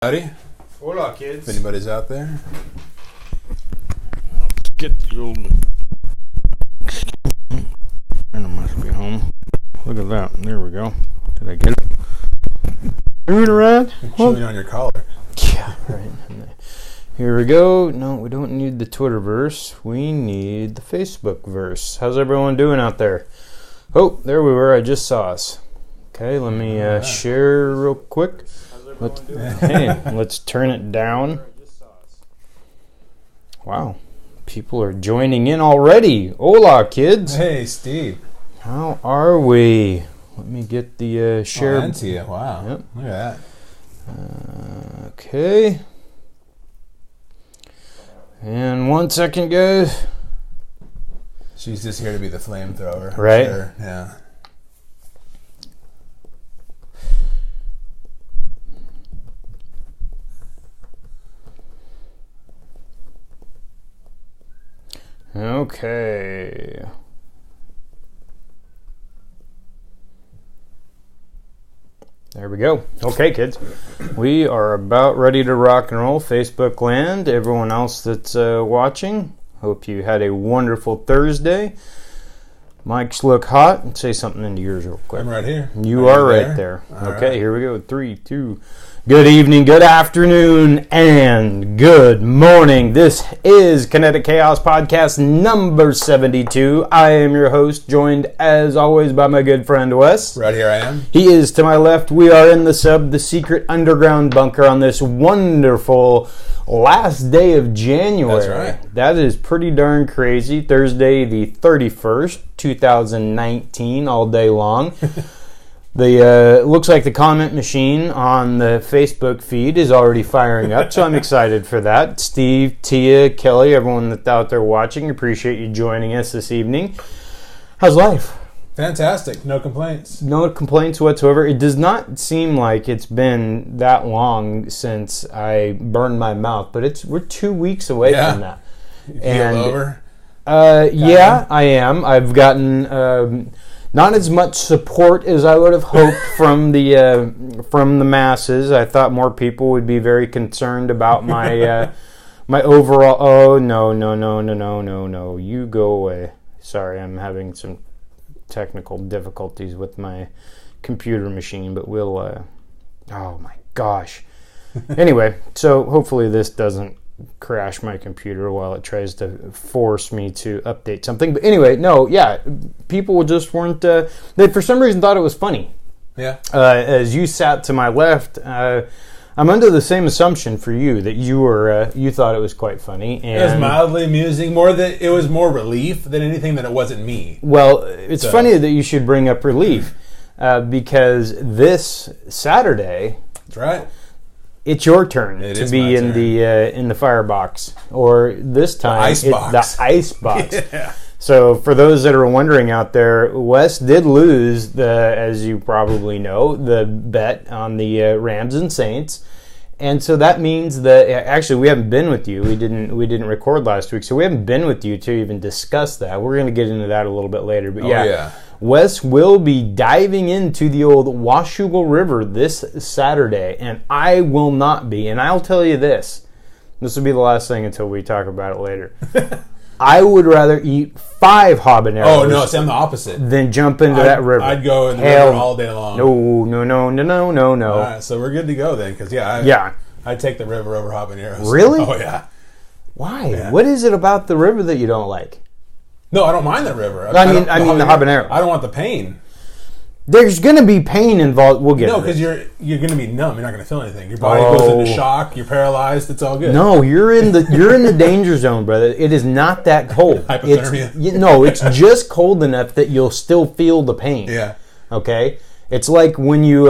Howdy. Hola, kids. If anybody's out there. Get the old... Anna must be home. Look at that. There we go. Did I get it? Moving around? Chewing on your collar. Yeah, right. Here we go. No, we don't need the Twitterverse. We need the Facebook verse. How's everyone doing out there? Oh, there we were. I just saw us. Okay, let me share real quick. Let's turn it down. Wow. People are joining in already. Hola, kids. Hey, Steve. How are we? Let me get the share. Oh, you. Wow. Yep. Look at that. Okay. And 1 second, guys. She's just here to be the flamethrower. Right? Sure. Yeah. Okay. There we go. Okay, kids. We are about ready to rock and roll. Facebook land. Everyone else that's watching, hope you had a wonderful Thursday. Mics look hot. Say something into yours real quick. I'm right here. You are right there. All okay, right. Here we go. 3, 2. Good evening, good afternoon, and good morning. This is Kinetic Chaos Podcast number 72. I am your host, joined as always by my good friend Wes. Right here I am. He is to my left. We are in the secret underground bunker on this wonderful last day of January. That's right. That is pretty darn crazy. Thursday the 31st, 2019, all day long. The looks like the comment machine on the Facebook feed is already firing up, so I'm excited for that. Steve, Tia, Kelly, everyone that's out there watching, appreciate you joining us this evening. How's life? Fantastic. No complaints. No complaints whatsoever. It does not seem like it's been that long since I burned my mouth, but we're 2 weeks away from that. You feel over? Yeah, I am. I've gotten... not as much support as I would have hoped from the masses. I thought more people would be very concerned about my my overall. Oh no! You go away. Sorry, I'm having some technical difficulties with my computer machine, but we'll. Oh my gosh. Anyway, so hopefully this doesn't crash my computer while it tries to force me to update something. But anyway, no, yeah, people just weren't, they for some reason thought it was funny. Yeah. As you sat to my left, I'm under the same assumption for you that you thought it was quite funny. And it was mildly amusing. It was more relief than anything that it wasn't me. Well, it's funny that you should bring up relief because this Saturday... That's right. It's your turn to be in the firebox, or this time it's the ice box. Yeah. So for those that are wondering out there, Wes did lose as you probably know, the bet on the Rams and Saints, and so that means that actually we haven't been with you. We didn't record last week, so we haven't been with you to even discuss that. We're going to get into that a little bit later, but yeah. Wes will be diving into the old Washougal River this Saturday, and I will not be. And I'll tell you this will be the last thing until we talk about it later. I would rather eat 5 habaneros. Oh, no, see, I'm the opposite. Than jump into that river. I'd go in the river all day long. No. All right, so we're good to go then, because, I'd take the river over habaneros. Really? Oh, yeah. Why? Yeah. What is it about the river that you don't like? No, I don't mind the river. I mean the habanero. I don't want the pain. There's going to be pain involved. We'll get No, because you're going to be numb. You're not going to feel anything. Your body goes into shock. You're paralyzed. It's all good. No, you're in the danger zone, brother. It is not that cold. Hypothermia. It's just cold enough that you'll still feel the pain. Yeah. Okay. It's like when you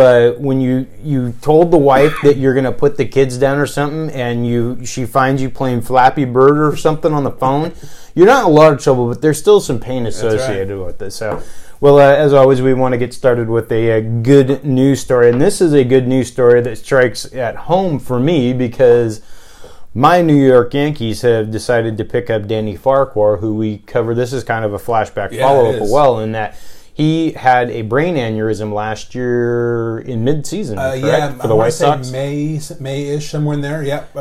told the wife that you're going to put the kids down or something, and she finds you playing Flappy Bird or something on the phone. You're not in a lot of trouble, but there's still some pain associated with this. So, well, as always, we want to get started with a good news story, and this is a good news story that strikes at home for me because my New York Yankees have decided to pick up Danny Farquhar, who we cover. This is kind of a flashback follow-up as well, in that He had a brain aneurysm last year in mid-season, correct? For the White Sox? May-ish, somewhere in there, yep.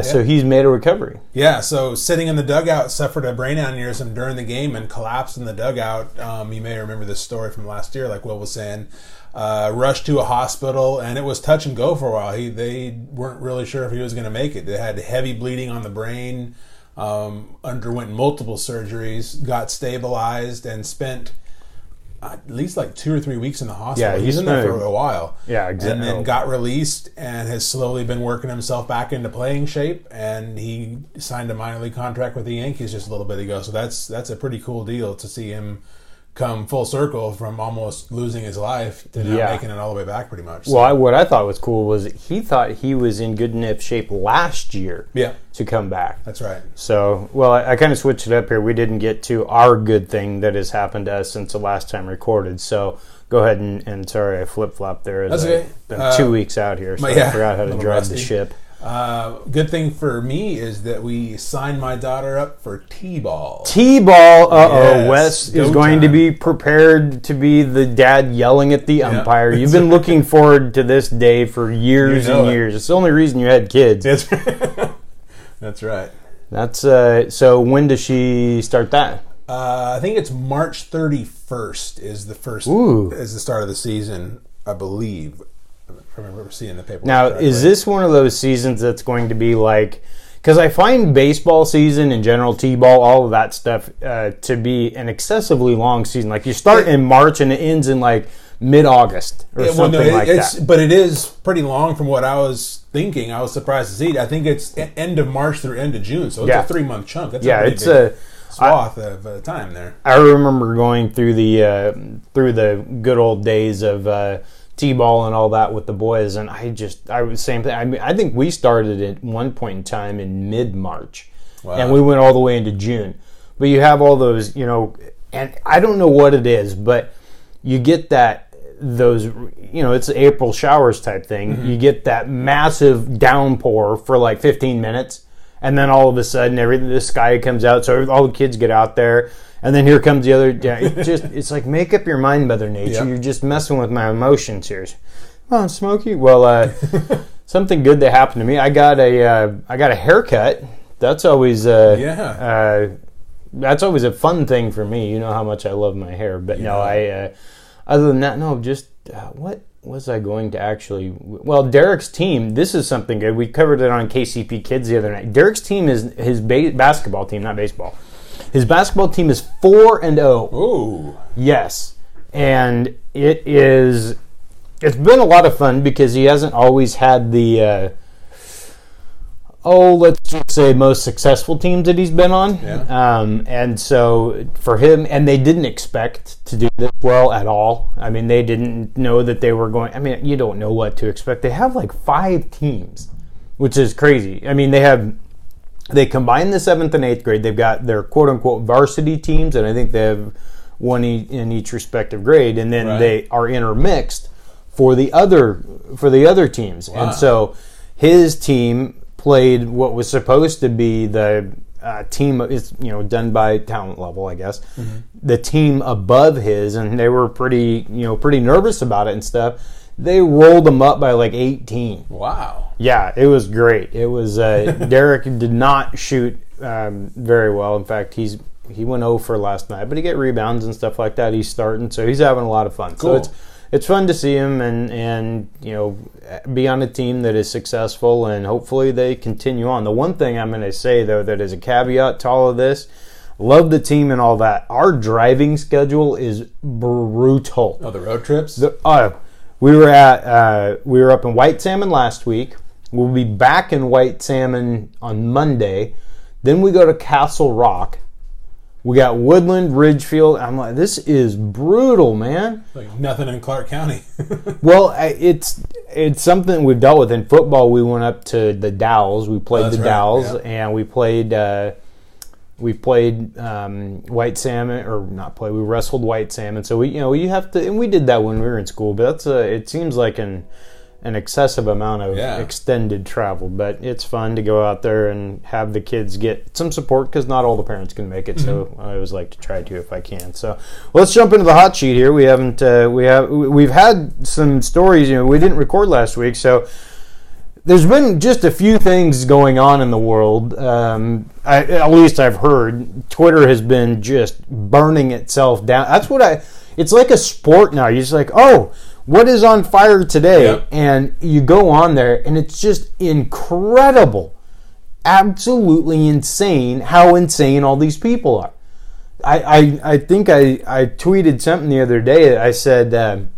So he's made a recovery. Yeah, so sitting in the dugout, suffered a brain aneurysm during the game and collapsed in the dugout. You may remember this story from last year, like Will was saying. Rushed to a hospital, and it was touch and go for a while. They weren't really sure if he was going to make it. They had heavy bleeding on the brain, underwent multiple surgeries, got stabilized, and spent at least like 2 or 3 weeks in the hospital. Yeah, he's in there for a while. Yeah, exactly. And then got released and has slowly been working himself back into playing shape. And he signed a minor league contract with the Yankees just a little bit ago. So that's a pretty cool deal to see him come full circle from almost losing his life to now making it all the way back pretty much. So. Well, what I thought was cool was he thought he was in good enough shape last year to come back. That's right. So, well, I kind of switched it up here. We didn't get to our good thing that has happened to us since the last time recorded. So go ahead and sorry, I flip-flopped there. That's okay. Been 2 weeks out here, so I forgot how to drive the ship. Good thing for me is that we signed my daughter up for T-ball. T-ball, Yes, Wes is going to be prepared to be the dad yelling at the umpire. You've been looking forward to this day for years and years. It's the only reason you had kids. That's right. That's so when does she start that? I think it's March 31st is the start of the season, I believe. I remember seeing the paperwork. Now, is this one of those seasons that's going to be like... Because I find baseball season in general, T-ball, all of that stuff, to be an excessively long season. Like, you start in March and it ends in, like, mid-August or something like that. But it is pretty long from what I was thinking. I was surprised to see it. I think it's end of March through end of June, so it's a 3-month chunk. That's a pretty big swath of time there. I remember going through the good old days of... T-ball and all that with the boys, and I was same thing. I mean, I think we started at one point in time in mid-March, and we went all the way into June. But you have all those, and I don't know what it is, but you get those, it's April showers type thing. Mm-hmm. You get that massive downpour for like 15 minutes, and then all of a sudden, the sky comes out, so all the kids get out there. And then here comes the other. It's like, make up your mind, Mother Nature. Yep. You're just messing with my emotions here. Come on, Smokey. Well, something good that happened to me. I got a haircut. That's always that's always a fun thing for me. You know how much I love my hair. But no, other than that, no. Just what was I going to actually? Well, Derek's team. This is something good. We covered it on KCP Kids the other night. Derek's team is his basketball team, not baseball. His basketball team is 4-0. Ooh. Yes. And it's been a lot of fun because he hasn't always had the, let's just say most successful teams that he's been on. Yeah. And so for him, and they didn't expect to do this well at all. I mean, they didn't know that they were going, you don't know what to expect. They have like 5 teams, which is crazy. I mean, they combine the 7th and 8th grade. They've got their quote-unquote varsity teams, and I think they have one in each respective grade, and then they are intermixed for the other teams. Wow. And so his team played what was supposed to be the team. It's done by talent level, I guess. Mm-hmm. The team above his, and they were pretty nervous about it and stuff. They rolled them up by like 18. Wow. Yeah, it was great. It was Derek did not shoot very well. In fact, he went 0 for last night, but he get rebounds and stuff like that. He's starting, so he's having a lot of fun. Cool. So it's fun to see him and be on a team that is successful, and hopefully they continue on. The one thing I'm going to say though that is a caveat to all of this. Love the team and all that. Our driving schedule is brutal. Oh, the road trips? We were up in White Salmon last week. We'll be back in White Salmon on Monday. Then we go to Castle Rock. We got Woodland, Ridgefield. I'm like, this is brutal, man. Like nothing in Clark County. Well, it's something we've dealt with. In football, we went up to the Dalles. We played Dalles, and we played White Salmon, or not play. We wrestled White Salmon. So we have to, and we did that when we were in school. But it seems like an excessive amount of extended travel. But it's fun to go out there and have the kids get some support because not all the parents can make it. So I always like to try to if I can. So let's jump into the hot sheet here. We've had some stories. We didn't record last week, so there's been just a few things going on in the world. At least I've heard Twitter has been just burning itself down. That's what it's like a sport now. You're just like, oh, what is on fire today? Yep. And you go on there, and it's just incredible, absolutely insane how insane all these people are. I think I tweeted something the other day. I said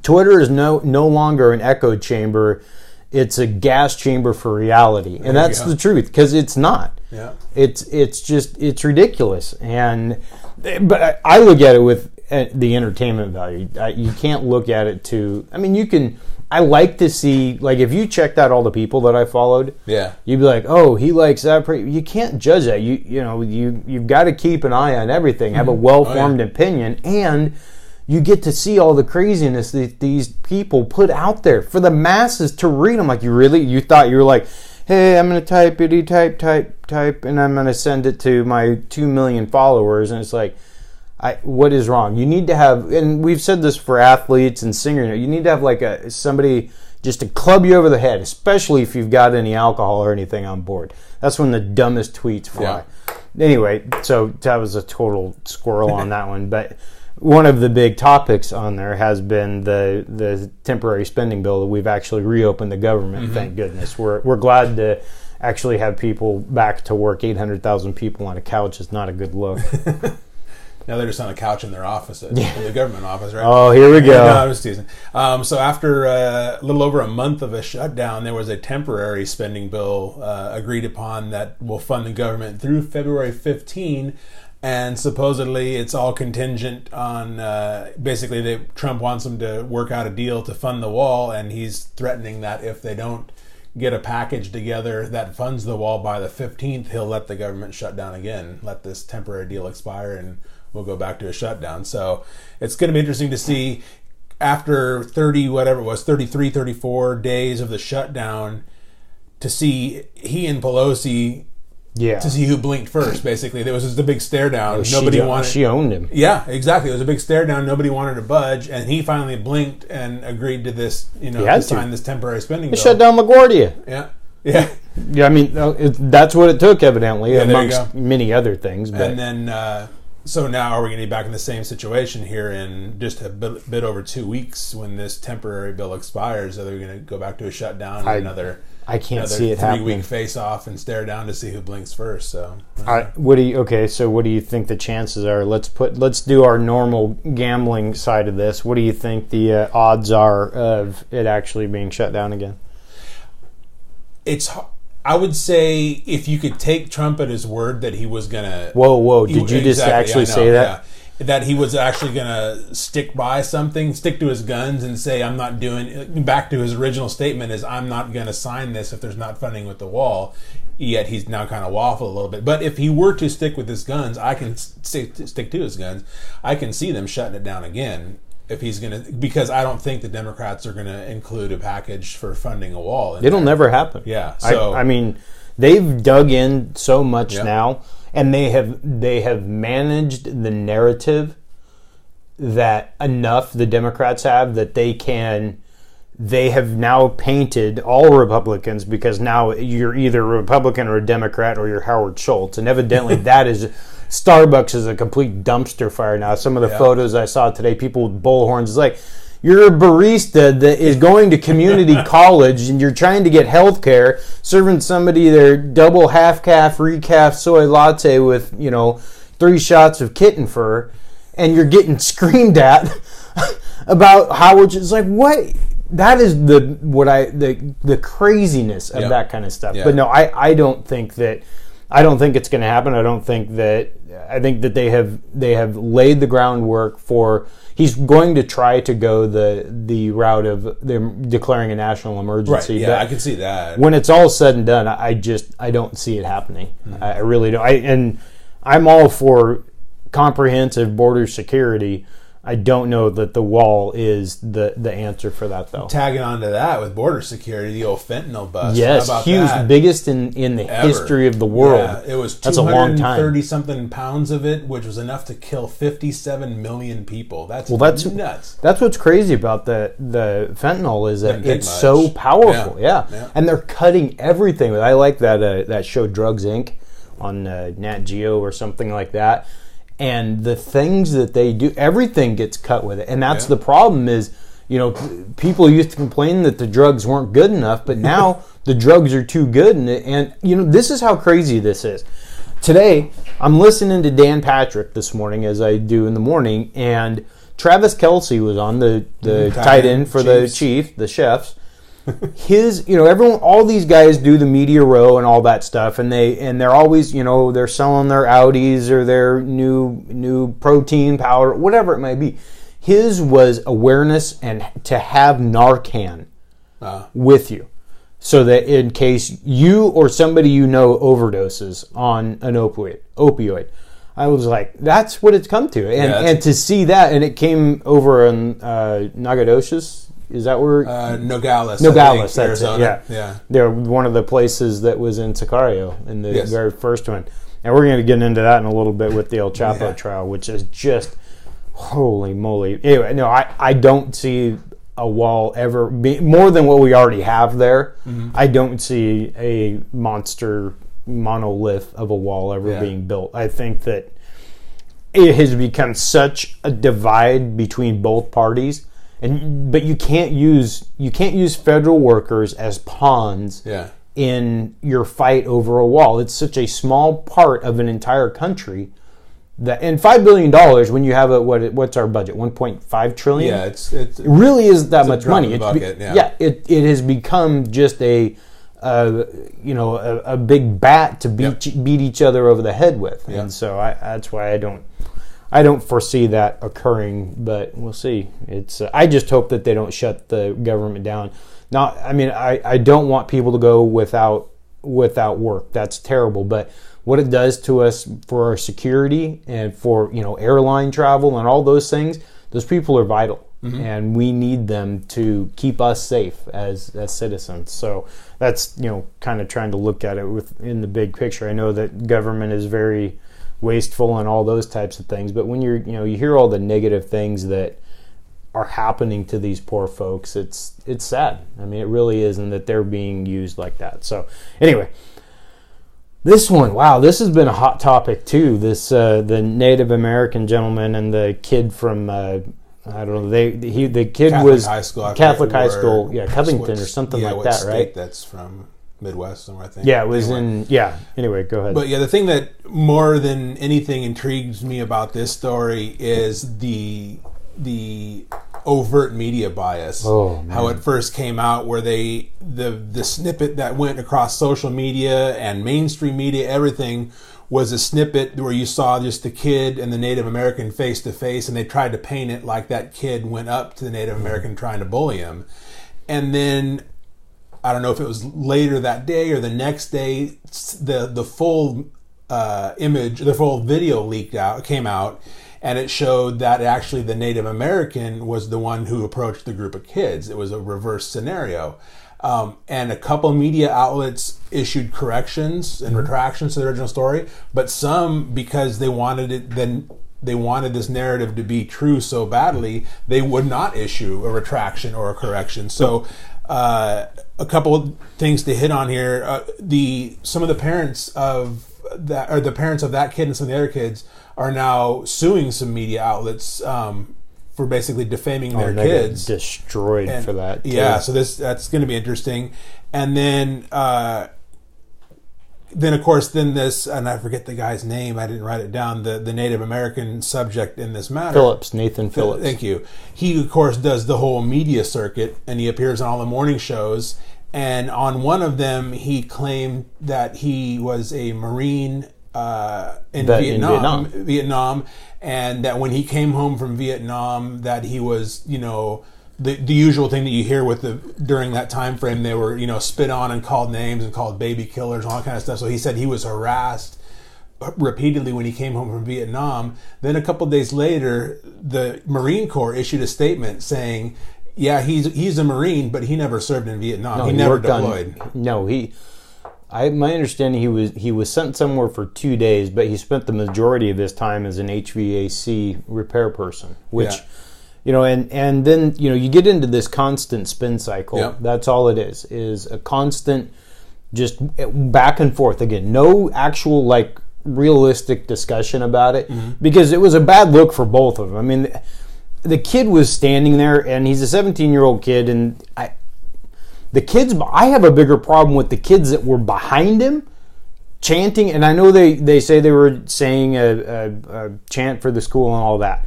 Twitter is no longer an echo chamber. It's a gas chamber for reality, and that's the truth because it's not. Yeah, it's ridiculous, but I look at it with the entertainment value. You can't look at it you can. I like to see, like, if you checked out all the people that I followed, you'd be like, oh, he likes that. You can't judge that. You've got to keep an eye on everything, have a well-formed opinion, and you get to see all the craziness that these people put out there for the masses to read. I'm like, you thought you were like, hey, I'm going to type, and I'm going to send it to my 2 million followers, and it's like, what is wrong? You need to have, and we've said this for athletes and singers, you need to have somebody just to club you over the head, especially if you've got any alcohol or anything on board. That's when the dumbest tweets fly. Yeah. Anyway, so that was a total squirrel on that one, but one of the big topics on there has been the temporary spending bill that we've actually reopened the government. Thank goodness. We're glad to actually have people back to work. 800,000 people on a couch is not a good look. Now they're just on a couch in their office, in the government office, right? Oh, here we go. No, I was teasing. So after a little over a month of a shutdown, there was a temporary spending bill agreed upon that will fund the government through February 15. And supposedly it's all contingent on, basically Trump wants them to work out a deal to fund the wall, and he's threatening that if they don't get a package together that funds the wall by the 15th, he'll let the government shut down again, let this temporary deal expire, and we'll go back to a shutdown. So it's going to be interesting to see after 33, 34 days of the shutdown, to see he and Pelosi, to see who blinked first, basically. There was just a big stare down. She owned him. Yeah, exactly. It was a big stare down. Nobody wanted to budge, and he finally blinked and agreed to this, to sign this temporary spending bill. Shut down LaGuardia. Yeah. Yeah. Yeah, I mean, that's what it took, evidently, amongst many other things. But. And then, so now are we going to be back in the same situation here in just a bit over 2 weeks when this temporary bill expires? Are we going to go back to a shutdown and I can't see it happening. 3-week face-off and stare down to see who blinks first. So, what do you think the chances are? Let's do our normal gambling side of this. What do you think the odds are of it actually being shut down again? I would say if you could take Trump at his word that he was going to... Whoa. Did you just actually say that? Yeah. That he was actually going to stick to his guns and say, I'm not doing... Back to his original statement is, I'm not going to sign this if there's not funding with the wall. Yet he's now kind of waffled a little bit. But if he were to stick with his guns, I can stick to his guns. I can see them shutting it down again. If he's going to, because I don't think the Democrats are going to include a package for funding a wall. It'll never happen. Yeah. So I mean, they've dug in so much now, and they have managed the narrative that enough, the Democrats have, that they have now painted all Republicans, because now you're either a Republican or a Democrat or you're Howard Schultz, and evidently that is... Starbucks is a complete dumpster fire now. Some of the photos I saw today, people with bullhorns. It's like, you're a barista that is going to community college and you're trying to get health care, serving somebody their double half-calf, recalf soy latte with, 3 shots of kitten fur, and you're getting screamed at about Howard. It's like, what? That is the craziness of that kind of stuff. Yeah. But no, I don't think that... I don't think it's going to happen. I think that they have laid the groundwork for. He's going to try to go the route of declaring a national emergency. Right. Yeah, I can see that. When it's all said and done, I don't see it happening. Mm-hmm. I really don't. And I'm all for comprehensive border security. I don't know that the wall is the answer for that, though. Tagging on to that with border security, the old fentanyl bust. Yes, huge, biggest in the history of the world. Yeah, it was That's a long time. 230-something pounds of it, which was enough to kill 57 million people. That's nuts. That's what's crazy about the fentanyl is that it's so powerful. Yeah. And they're cutting everything. I like that show Drugs Inc. on Nat Geo or something like that. And the things that they do, everything gets cut with it. And that's the problem is, people used to complain that the drugs weren't good enough, but now the drugs are too good. And this is how crazy this is. Today, I'm listening to Dan Patrick this morning, as I do in the morning, and Travis Kelce was on the tight end for the Chefs. Everyone, all these guys do the media row and all that stuff, and they're always, they're selling their Audis or their new protein powder, whatever it might be. His was awareness and to have Narcan with you, so that in case you or somebody overdoses on an opioid. I was like, that's what it's come to, and to see that, and it came over in Nacogdoches. Is that where? Nogales. Nogales, that's Arizona. Yeah. They're one of the places that was in Sicario in the very first one. And we're going to get into that in a little bit with the El Chapo trial, which is just, holy moly. Anyway, no, I don't see a wall ever be more than what we already have there. Mm-hmm. I don't see a monster monolith of a wall ever being built. I think that it has become such a divide between both parties. But you can't use federal workers as pawns in your fight over a wall. It's such a small part of an entire country that, and $5 billion when you have what's our budget, 1.5 trillion. Yeah, it really is that much money. It has become just a big bat to beat each other over the head with, and so that's why I don't foresee that occurring, but we'll see. It's I just hope that they don't shut the government down. Now, I don't want people to go without work. That's terrible. But what it does to us for our security and for airline travel and all those things, those people are vital, and we need them to keep us safe as citizens. So that's kind of trying to look at it in the big picture. I know that government is very wasteful and all those types of things, but when you hear all the negative things that are happening to these poor folks, it's sad. It really is, and that they're being used like that. So anyway, this one, wow, this has been a hot topic too. This the Native American gentleman and the kid from I don't know. The kid Catholic was high school, Catholic high school, Covington or something like that, right? That's from Midwest somewhere, I think. Yeah, it was anyway, go ahead. But the thing that more than anything intrigues me about this story is the overt media bias. Oh, man. How it first came out, where the snippet that went across social media and mainstream media, everything, was a snippet where you saw just the kid and the Native American face to face, and they tried to paint it like that kid went up to the Native American trying to bully him. And then I don't know if it was later that day or the next day, the full image, the full video came out, and it showed that actually the Native American was the one who approached the group of kids. It was a reverse scenario. And a couple media outlets issued corrections and retractions to the original story, but some, because they wanted this narrative to be true so badly, they would not issue a retraction or a correction. So a couple of things to hit on here. Some of the parents of that, or the parents of that kid and some of the other kids, are now suing some media outlets for basically defaming their kids. Destroyed for that too. Yeah, so that's going to be interesting. And then of course this, and I forget the guy's name, I didn't write it down, the Native American subject in this matter, Nathan Phillips. Thank you. He of course does the whole media circuit, and he appears on all the morning shows, and on one of them he claimed that he was a Marine in Vietnam, and that when he came home from Vietnam, that he was, the usual thing that you hear during that time frame, they were, spit on and called names and called baby killers and all that kind of stuff. So he said he was harassed repeatedly when he came home from Vietnam. Then a couple of days later, the Marine Corps issued a statement saying, yeah, he's a Marine, but he never served in Vietnam. He never deployed. My understanding he was sent somewhere for 2 days, but he spent the majority of his time as an HVAC repair person, which, and then, you get into this constant spin cycle. Yep. That's all it is a constant just back and forth. Again, no actual, realistic discussion about it, because it was a bad look for both of them. I mean, the kid was standing there, and he's a 17-year-old kid, and I have a bigger problem with the kids that were behind him chanting, and I know they say they were saying a chant for the school and all that.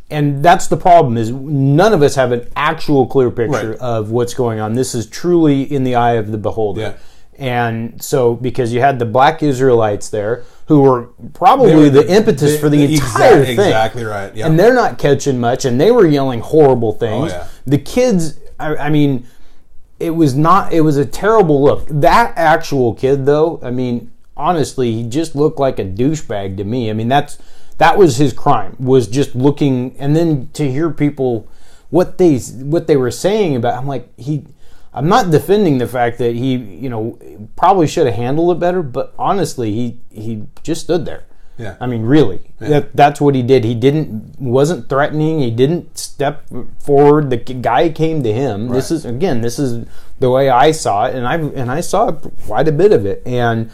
And that's the problem, is none of us have an actual clear picture of what's going on. This is truly in the eye of the beholder. Yeah. And so, because you had the black Israelites there, who were probably the impetus for the entire thing. Exactly right. Yeah. And they're not catching much, and they were yelling horrible things. Oh, yeah. The kids, I mean, it was a terrible look. That actual kid, though, I mean, honestly, he just looked like a douchebag to me. I mean, that was his crime, was just looking, and then to hear people, what they were saying about, I'm like, I'm not defending the fact that he, probably should have handled it better, but honestly, he just stood there. Yeah. I mean, really, that's what he did. He wasn't threatening. He didn't step forward. The guy came to him. Right. This is the way I saw it, and I saw quite a bit of it, and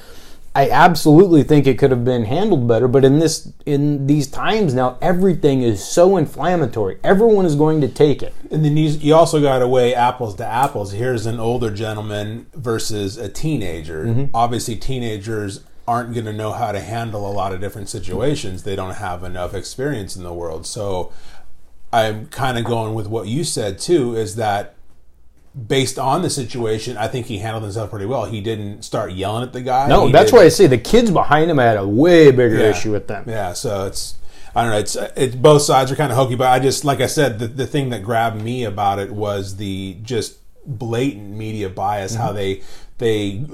I absolutely think it could have been handled better. But in these times now, everything is so inflammatory. Everyone is going to take it. And then you also got to weigh apples to apples. Here's an older gentleman versus a teenager. Mm-hmm. Obviously, teenagers aren't going to know how to handle a lot of different situations. They don't have enough experience in the world. So I'm kind of going with what you said too, is that based on the situation, I think he handled himself pretty well. He didn't start yelling at the guy. No, that's why I say the kids behind him had a way bigger issue with them. Yeah, so I don't know, it's both sides are kind of hokey, but I just, like I said, the thing that grabbed me about it was the just blatant media bias, how they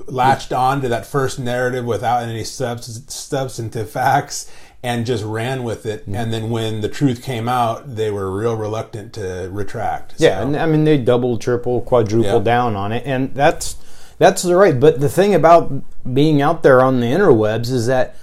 latched on to that first narrative without any substantive facts and just ran with it. And then when the truth came out, they were real reluctant to retract. Yeah, and I mean, they double, triple, quadruple down on it, and that's right. But the thing about being out there on the interwebs is that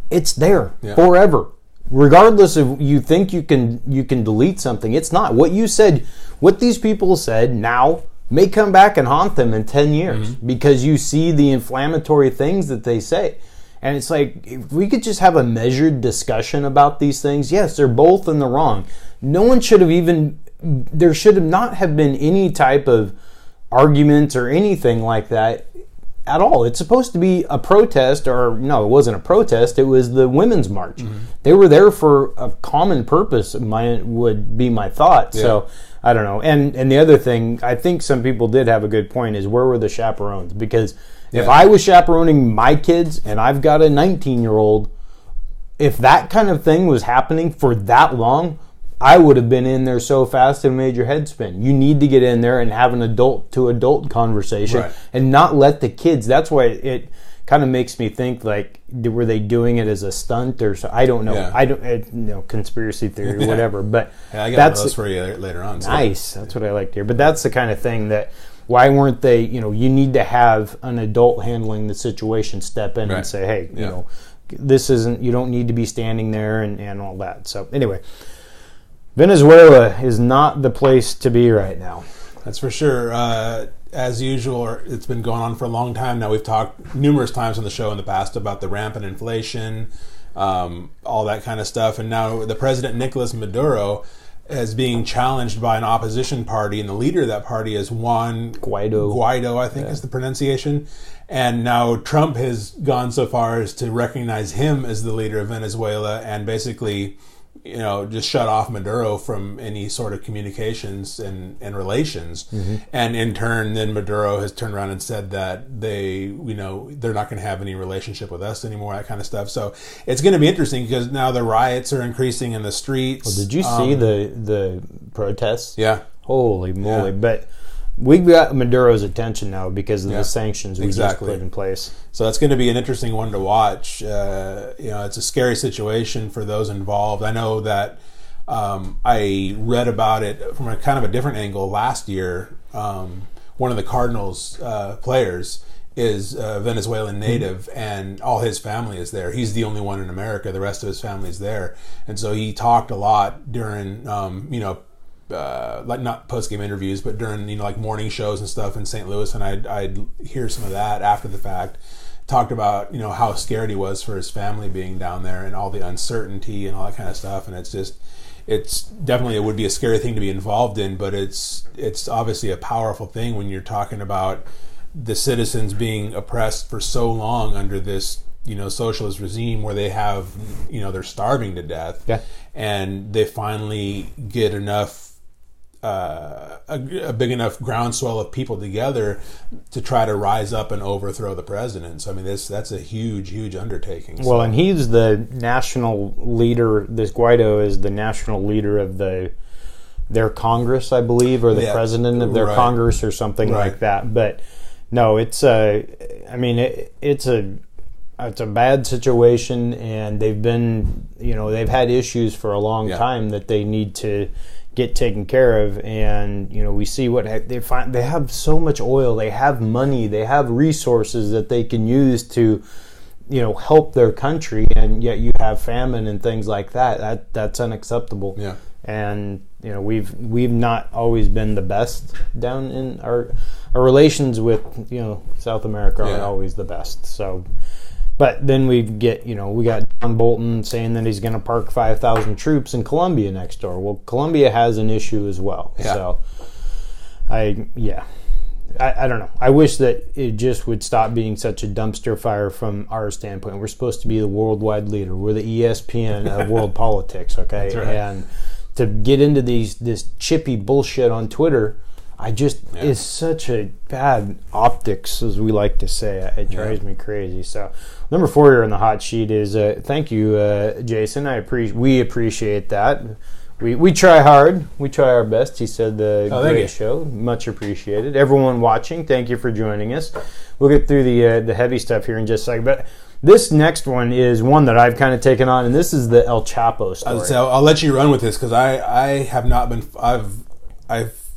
it's there forever. Regardless of you think you can delete something, it's not. What you said, what these people said now may come back and haunt them in 10 years because you see the inflammatory things that they say. And it's like, if we could just have a measured discussion about these things, yes, they're both in the wrong. No one should have there should not have been any type of arguments or anything like that at all. It's supposed to be a protest, or no, it wasn't a protest, it was the Women's March. They were there for a common purpose, would be my thought. So, I don't know. And the other thing, I think some people did have a good point, is where were the chaperones? Because if I was chaperoning my kids and I've got a 19-year-old, if that kind of thing was happening for that long, I would have been in there so fast it made your head spin. You need to get in there and have an adult-to-adult conversation and not let the kids. That's why it kind of makes me think, like, were they doing it as a stunt or so? I don't know. I don't conspiracy theory or whatever. But I got those for you later on. So. Nice. That's what I like to hear. But that's the kind of thing that. Why weren't they, you need to have an adult handling the situation step in and say, hey, this isn't, you don't need to be standing there and all that. So anyway, Venezuela is not the place to be right now. That's for sure. As usual, it's been going on for a long time now. We've talked numerous times on the show in the past about the rampant inflation, all that kind of stuff. And now the president, Nicolas Maduro, as being challenged by an opposition party, and the leader of that party is Juan Guaido, I think is the pronunciation. And now Trump has gone so far as to recognize him as the leader of Venezuela and basically, just shut off Maduro from any sort of communications and relations. And in turn, then Maduro has turned around and said that they're not going to have any relationship with us anymore, that kind of stuff. So it's going to be interesting because now the riots are increasing in the streets. Well, did you see the protests? Yeah. Holy moly. But we've got Maduro's attention now because of the sanctions we just put in place. So that's going to be an interesting one to watch. It's a scary situation for those involved. I know that I read about it from a kind of a different angle last year. One of the Cardinals players is a Venezuelan native, and all his family is there. He's the only one in America. The rest of his family is there. And so he talked a lot during, like not post-game interviews, but during, like morning shows and stuff in St. Louis, and I'd hear some of that after the fact. Talked about, how scared he was for his family being down there and all the uncertainty and all that kind of stuff. And it's definitely, it would be a scary thing to be involved in, but it's obviously a powerful thing when you're talking about the citizens being oppressed for so long under this, socialist regime where they have, they're starving to death, and they finally get enough, a big enough groundswell of people together to try to rise up and overthrow the president. So I mean, that's a huge undertaking. Well, and he's the national leader. This Guaido is the national leader of their Congress, I believe, or the president of their Congress or something like that. But no, it's a bad situation, and they've been, they've had issues for a long time that they need to get taken care of. And we see what they find. They have so much oil, they have money, they have resources that they can use to help their country, and yet you have famine and things like that's unacceptable. And we've not always been the best down in our relations with South America aren't always the best. So, but then we got John Bolton saying that he's going to park 5,000 troops in Colombia next door. Well, Colombia has an issue as well. So I don't know. I wish that it just would stop being such a dumpster fire from our standpoint. We're supposed to be the worldwide leader. We're the ESPN of world politics, okay? That's right. And to get into this chippy bullshit on Twitter, is such a bad optics, as we like to say. It drives me crazy. So, number 4 here on the hot sheet is thank you, Jason. We appreciate that. We try hard. We try our best. He said great show. Much appreciated. Everyone watching, thank you for joining us. We'll get through the heavy stuff here in just a second. But this next one is one that I've kind of taken on, and this is the El Chapo story. I'll let you run with this because I have not been. I've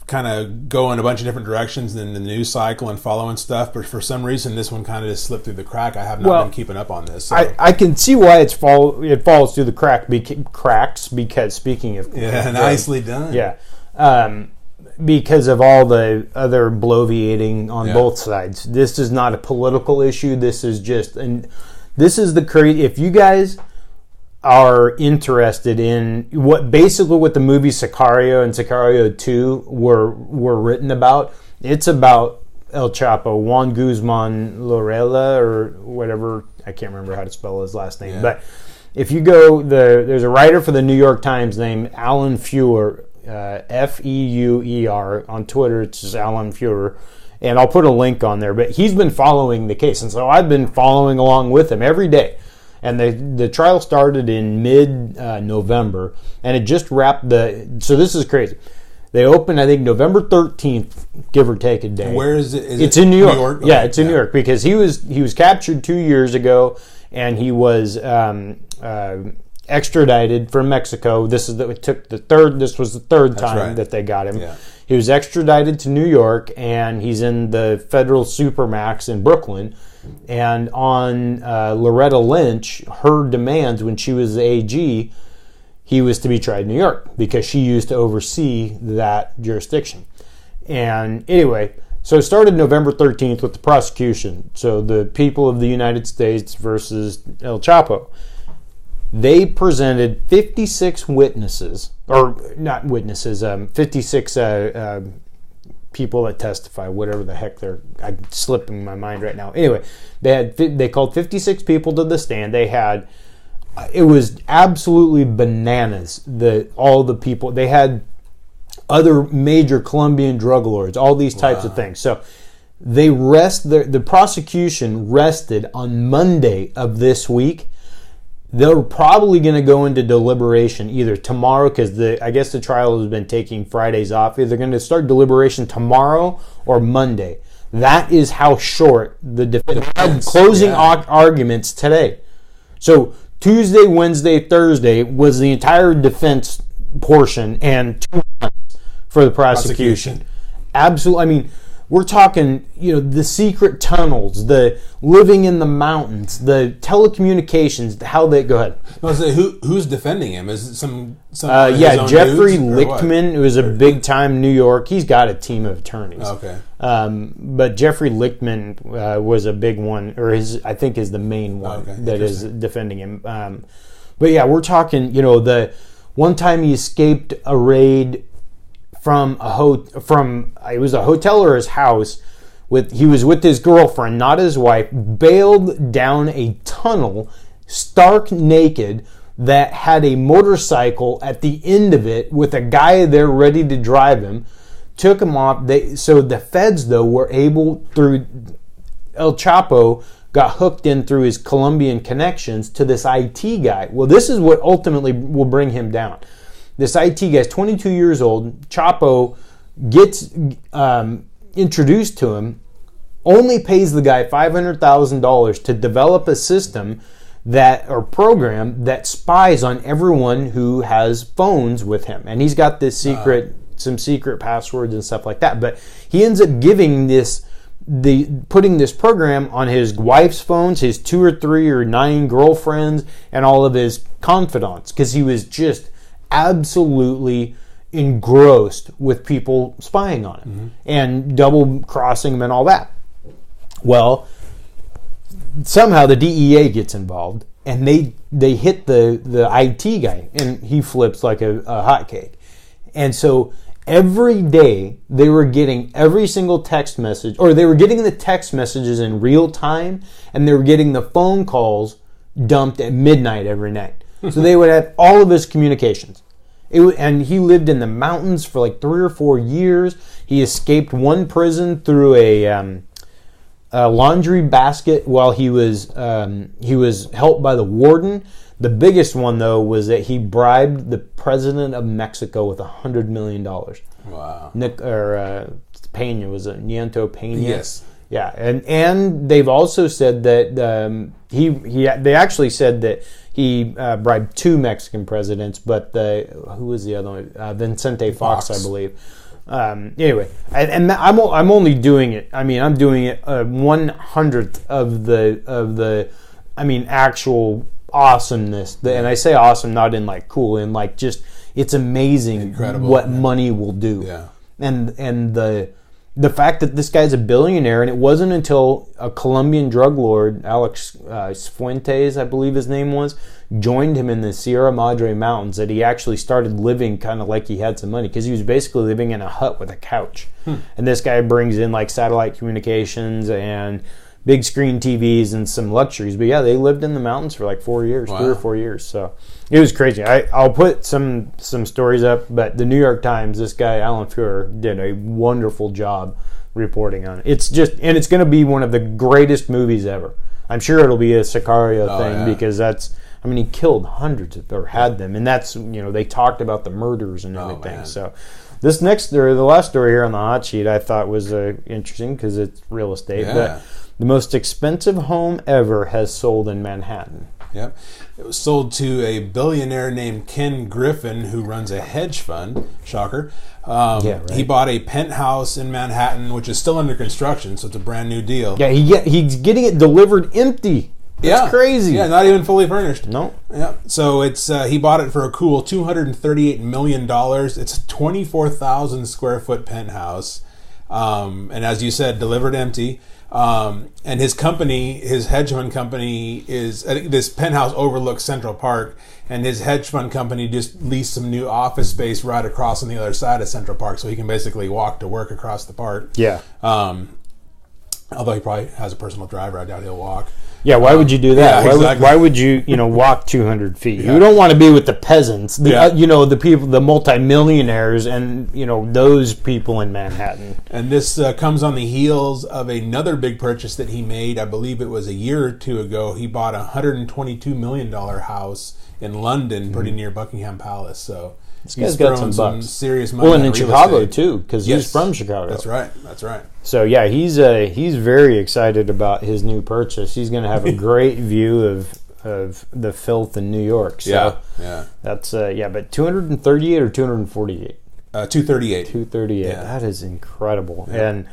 kind of go in a bunch of different directions in the news cycle and following stuff, but for some reason this one kind of just slipped through the crack. I have not been keeping up on this. So. I can see why it falls through the cracks because speaking of nicely done. Because of all the other bloviating on both sides. This is not a political issue. This is just the crazy. If you guys are interested in what the movie Sicario and Sicario 2 were written about, it's about El Chapo, Juan Guzman Lorella, or whatever, I can't remember how to spell his last name, but if you go, there's a writer for the New York Times named Alan Feuer, Feuer, on Twitter it's just Alan Feuer, and I'll put a link on there, but he's been following the case, and so I've been following along with him every day. And the trial started in mid-November, and it just wrapped so this is crazy. They opened, I think, November 13th, give or take a day. And where is it? It's in New York. Yeah, it's in New York because he was captured 2 years ago, and he was extradited from Mexico. This was the third time that they got him. Yeah. He was extradited to New York, and he's in the federal supermax in Brooklyn. And on Loretta Lynch, her demands when she was the AG, he was to be tried in New York because she used to oversee that jurisdiction. And anyway, so it started November 13th with the prosecution. So the people of the United States versus El Chapo. They presented 56 witnesses, or not witnesses, 56 people that testify, whatever the heck I'm slipping my mind right now. Anyway, they called 56 people to the stand. It was absolutely bananas. All the people, they had other major Colombian drug lords, all these types of things. So the prosecution rested on Monday of this week. they're probably going to go into deliberation either tomorrow, because I guess the trial has been taking Fridays off. Either going to start deliberation tomorrow or Monday. That is how short the defense had closing arguments today. So Tuesday, Wednesday, Thursday was the entire defense portion, and 2 months for the prosecution. Absolutely. I mean, we're talking, the secret tunnels, the living in the mountains, the telecommunications, how they... Go ahead. Well, so who's defending him? Is it some Jeffrey Lichtman, who is a big-time New York... He's got a team of attorneys. Okay. But Jeffrey Lichtman was a big one, or I think is the main one that is defending him. But yeah, we're talking, the one time he escaped a raid from it was a hotel or his house. He was with his girlfriend, not his wife, bailed down a tunnel, stark naked, that had a motorcycle at the end of it with a guy there ready to drive him. Took him off. So the feds, though, were able, through El Chapo, got hooked in through his Colombian connections to this IT guy. Well, this is what ultimately will bring him down. This IT guy is 22 years old. Chapo gets introduced to him, only pays the guy $500,000 to develop a system or program that spies on everyone who has phones with him. And he's got this some secret passwords and stuff like that. But he ends up giving putting this program on his wife's phones, his 2 or 3 or 9 girlfriends, and all of his confidants, because he was just absolutely engrossed with people spying on him and double crossing him and all that. Well, somehow the DEA gets involved, and they hit the IT guy, and he flips like a hotcake. And so every day they were getting every single text message, or they were getting the text messages in real time, and they were getting the phone calls dumped at midnight every night. So they would have all of his communications. And he lived in the mountains for like 3 or 4 years. He escaped one prison through a laundry basket while he was helped by the warden. The biggest one, though, was that he bribed the president of Mexico with $100 million. Wow. Peña, was it Nieto Peña? Yes. Yeah, and they've also said that they actually said that he bribed 2 Mexican presidents, but who was the other one? Vicente Fox, I believe. Anyway, and I'm only doing it. I mean, I'm doing it 1/100th of the actual awesomeness. And I say awesome not in like cool, in like just it's amazing. Incredible, what money will do. Yeah. And the fact that this guy's a billionaire, and it wasn't until a Colombian drug lord, Alex Fuentes, I believe his name was, joined him in the Sierra Madre Mountains that he actually started living kind of like he had some money, because he was basically living in a hut with a couch. And this guy brings in like satellite communications and big screen TVs and some luxuries. But yeah, they lived in the mountains for like 4 years, wow. 3 or 4 years. So it was crazy. I'll put some stories up, but the New York Times, this guy, Alan Fuhrer, did a wonderful job reporting on it. It's going to be one of the greatest movies ever. I'm sure it'll be a Sicario thing, because he killed hundreds or had them. And that's, they talked about the murders and everything. So this next story, the last story here on the hot sheet, I thought was interesting because it's real estate. Yeah. But the most expensive home ever has sold in Manhattan. Yep. It was sold to a billionaire named Ken Griffin, who runs a hedge fund. Shocker. Right. He bought a penthouse in Manhattan, which is still under construction, so it's a brand new deal. Yeah, he's getting it delivered empty. That's crazy. Yeah, not even fully furnished. No. Yeah. So it's he bought it for a cool $238 million. It's a 24,000 square foot penthouse. And as you said, delivered empty. And his company, his hedge fund company, I think this penthouse overlooks Central Park, and his hedge fund company just leased some new office space right across on the other side of Central Park, so he can basically walk to work across the park. Yeah. Although he probably has a personal driver, I doubt he'll walk. Yeah, why would you do that? Yeah, exactly. Why would you, walk 200 feet? Yeah. You don't want to be with the peasants, the people, the multimillionaires, and those people in Manhattan. And this comes on the heels of another big purchase that he made. I believe it was a year or two ago. He bought a $122 million house in London, pretty near Buckingham Palace. So this guy's got some bucks. Serious money. Well, and in Chicago too, because he's from Chicago. That's right. So yeah, he's very excited about his new purchase. He's going to have a great view of the filth in New York. So yeah. That's but 238 or 248. 238. 238. Yeah. That is incredible. Yeah. And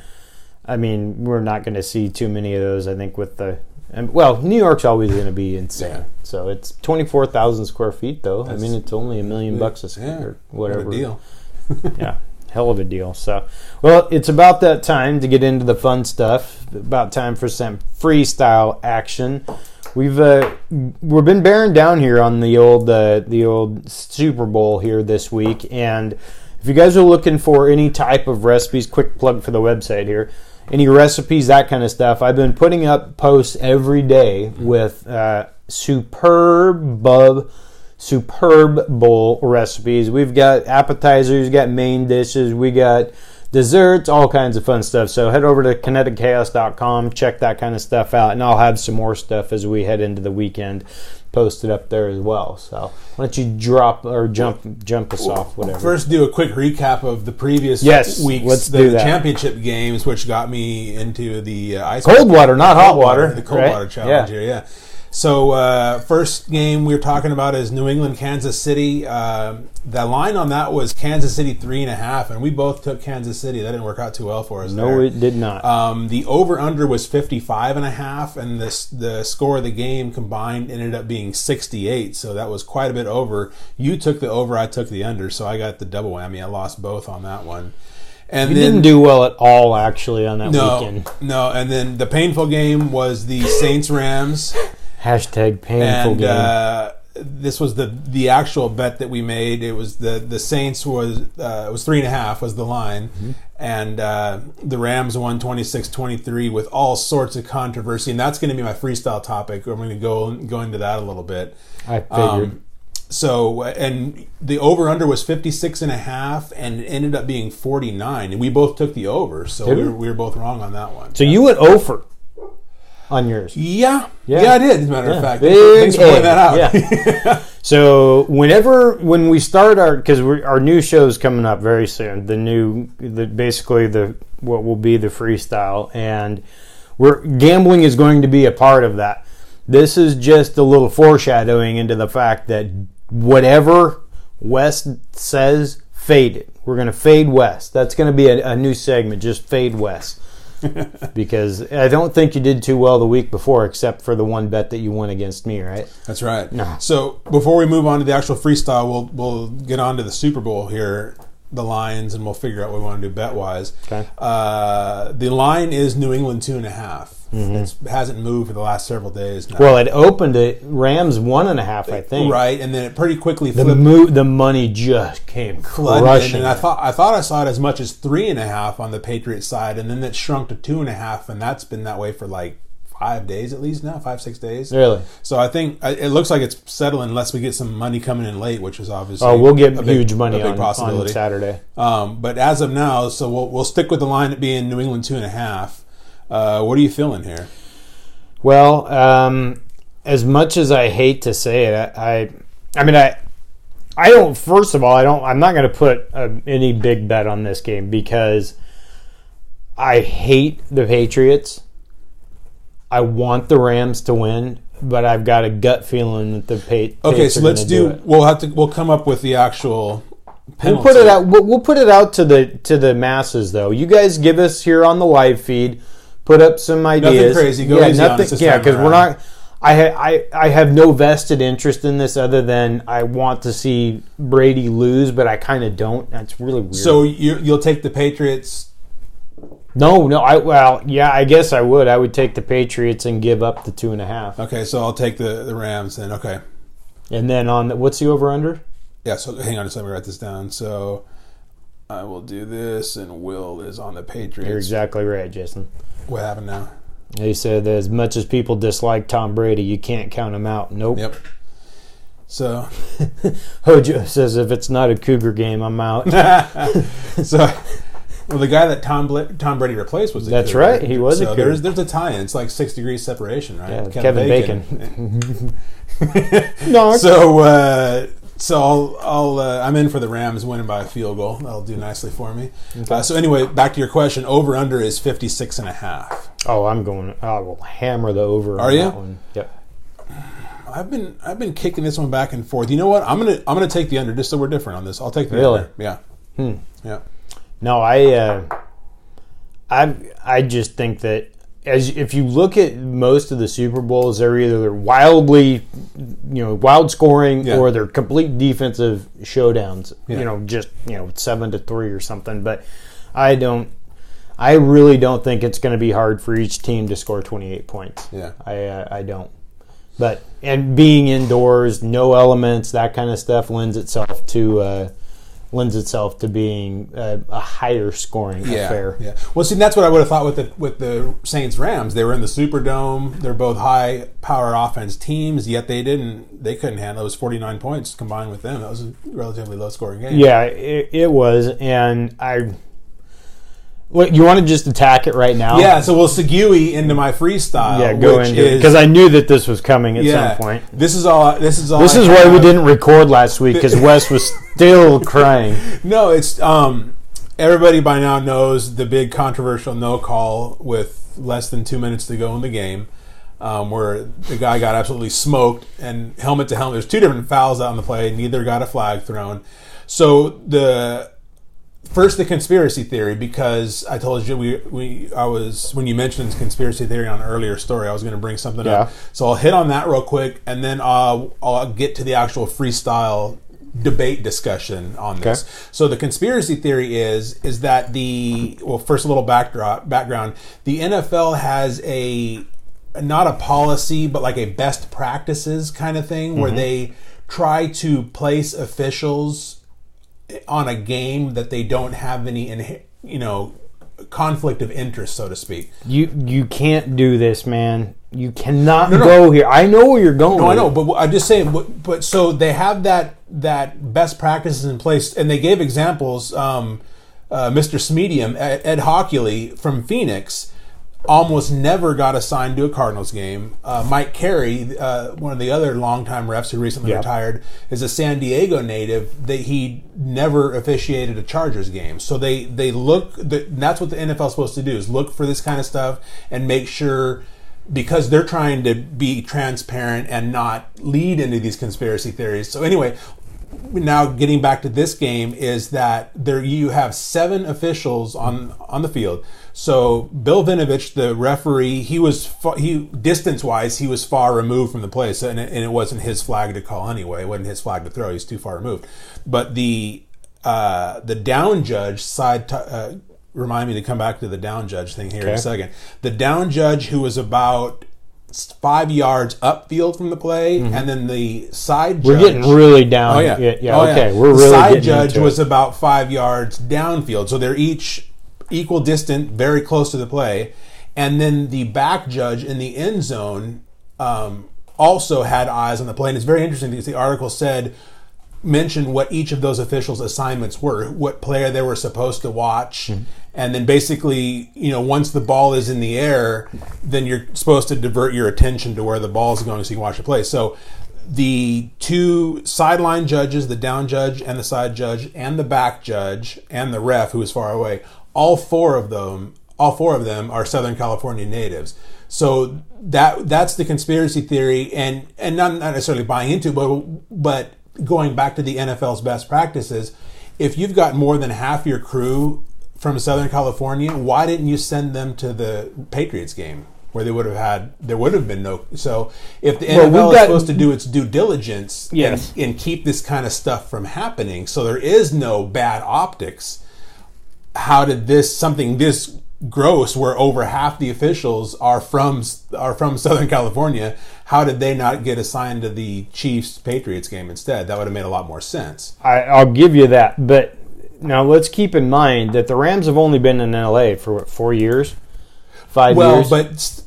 I mean, we're not going to see too many of those. I think New York's always going to be insane. Yeah. So it's 24,000 square feet, though. I mean, it's only $1 million a square or whatever. What a deal. Yeah. Hell of a deal. So, well, it's about that time to get into the fun stuff. About time for some freestyle action. We've been bearing down here on the old Super Bowl here this week, and if you guys are looking for any type of recipes, quick plug for the website here. Any recipes, that kind of stuff. I've been putting up posts every day with superb bowl recipes. We've got appetizers, got main dishes, we got desserts, all kinds of fun stuff. So head over to kineticchaos.com, check that kind of stuff out, and I'll have some more stuff as we head into the weekend posted up there as well. So why don't you drop or jump us off, whatever. First, do a quick recap of the previous week's let's do that. Championship games, which got me into the ice cold water, not hot water. The cold water challenge here, yeah. So first game we were talking about is New England, Kansas City. The line on that was Kansas City 3.5, and we both took Kansas City. That didn't work out too well for us. No, it did not. The over/under was 55.5, and the score of the game combined ended up being 68. So that was quite a bit over. You took the over, I took the under, so I got the double whammy. I lost both on that one. And you didn't do well at all, actually, on that weekend. No, and then the painful game was the Saints-Rams. Hashtag painful game. This was the actual bet that we made. It was the Saints was 3.5 was the line, and the Rams won 26-23 with all sorts of controversy, and that's going to be my freestyle topic. I'm going to go into that a little bit. I figured. And the over/under was 56.5, and it ended up being 49, and we both took the over, so we were both wrong on that one. So you went over on yours. Yeah, I did, as a matter of fact. Thanks for pointing that out. Yeah. So when we start because our new show's coming up very soon, basically what will be the freestyle, and gambling is going to be a part of that. This is just a little foreshadowing into the fact that whatever West says, fade it. We're going to fade West. That's going to be a new segment, just fade West. Because I don't think you did too well the week before, except for the one bet that you won against me, right? That's right. No. So before we move on to the actual freestyle, we'll get on to the Super Bowl here, the lines, and we'll figure out what we want to do bet-wise. Okay. The line is New England 2.5. It hasn't moved for the last several days now. Well, it opened at Rams 1.5, I think. Right, and then it pretty quickly flipped. The money just came crushing. And I thought I saw it as much as 3.5 on the Patriots side, and then it shrunk to 2.5, and that's been that way for like 5 days at least now, 5-6 days. Really? So I think it looks like it's settling unless we get some money coming in late, which is obviously we'll get huge money on Saturday. But as of now, so we'll stick with the line at being New England 2.5. What are you feeling here? Well, as much as I hate to say it, I don't. First of all, I'm not going to put any big bet on this game because I hate the Patriots. I want the Rams to win, but I've got a gut feeling that the Patriots. Okay, so let's do it. We'll come up with the actual penalty. We'll put it out. We'll put it out to the masses, though. You guys give us here on the live feed. Put up some ideas. Nothing crazy. Go easy on us this time because we're not. I have no vested interest in this other than I want to see Brady lose, but I kind of don't. That's really weird. So you'll take the Patriots. No. I guess I would. I would take the Patriots and give up the 2.5. Okay, so I'll take the Rams then. Okay. And then what's the over/under? Yeah, so hang on a second. Let me write this down. So I will do this, and Will is on the Patriots. You're exactly right, Jason. What happened now? He said that as much as people dislike Tom Brady, you can't count him out. Nope. Yep. So, Hojo says if it's not a Cougar game, I'm out. So, well, the guy that Tom Brady replaced was a That's Cougar. Right. He was a Cougar. There's a tie-in. It's like 6 degrees separation, right? Yeah, Kevin Bacon. No. So I'm in for the Rams winning by a field goal. That'll do nicely for me. Okay. So anyway, back to your question. Over under is 56.5. Oh, I will hammer the over. Are you? That one. Yep. I've been kicking this one back and forth. You know what? I'm gonna take the under just so we're different on this. I'll take the under. Yeah. Yeah. No, I just think that if you look at most of the Super Bowls, they're either wildly, wild scoring, or they're complete defensive showdowns. Yeah. Just 7-3 or something. But I really don't think it's going to be hard for each team to score 28 points. Yeah, I don't. And being indoors, no elements, that kind of stuff lends itself to being a higher scoring affair. Yeah. Well, see, that's what I would have thought with the Saints Rams. They were in the Superdome. They're both high power offense teams, yet they couldn't handle it. It was 49 points combined with them. That was a relatively low scoring game. Yeah, it was, and you want to just attack it right now? Yeah, so we'll segue into my freestyle. Yeah, go into it because I knew that this was coming at some point. This is why we didn't record last week because Wes was still crying. No, it's everybody by now knows the big controversial no call with less than 2 minutes to go in the game, where the guy got absolutely smoked and helmet to helmet. There's two different fouls out on the play. Neither got a flag thrown. So First, the conspiracy theory, because I told you when you mentioned conspiracy theory on an earlier story, I was going to bring something up. So I'll hit on that real quick, and then I'll get to the actual freestyle debate discussion on this. Okay. So the conspiracy theory is that first a little background. The NFL has not a policy, but like a best practices kind of thing, where they try to place officials on a game that they don't have any, conflict of interest, so to speak. You can't do this, man. You cannot go here. I know where you're going. No, I know, but I'm just saying. But so they have that best practices in place, and they gave examples. Mr. Smedium, Ed Hockley from Phoenix, almost never got assigned to a Cardinals game. Mike Carey, one of the other longtime refs who recently retired, is a San Diego native. He never officiated a Chargers game. So they look. That's what the NFL is supposed to do: is look for this kind of stuff and make sure, because they're trying to be transparent and not lead into these conspiracy theories. So anyway, now getting back to this game, is that you have 7 officials on the field. So Bill Vinovich, the referee, distance-wise, he was far removed from the play, so, and it wasn't his flag to call anyway. It wasn't his flag to throw. He was too far removed. But the down judge remind me to come back to the down judge thing here in a second. The down judge, who was about 5 yards upfield from the play, and then the side judge... We're getting really down. Oh, yeah. Okay. We're really the side getting judge into was it. about 5 yards downfield. So they're each equal distant, very close to the play. And then the back judge in the end zone also had eyes on the play. And it's very interesting because the article mentioned what each of those officials' assignments were, what player they were supposed to watch. And then basically, once the ball is in the air, then you're supposed to divert your attention to where the ball is going so you can watch the play. So the 2 sideline judges, the down judge and the side judge, and the back judge and the ref who is far away, all four of them are Southern California natives. So that's the conspiracy theory, and not necessarily buying into it, but going back to the NFL's best practices, if you've got more than half your crew from Southern California, why didn't you send them to the Patriots game where there would have been no... So if the NFL is supposed to do its due diligence and keep this kind of stuff from happening, so there is no bad optics, how did something this gross, where over half the officials are from Southern California, how did they not get assigned to the Chiefs-Patriots game instead? That would have made a lot more sense. I'll give you that, but Now let's keep in mind that the Rams have only been in LA for 4 years, 5 years. Well, but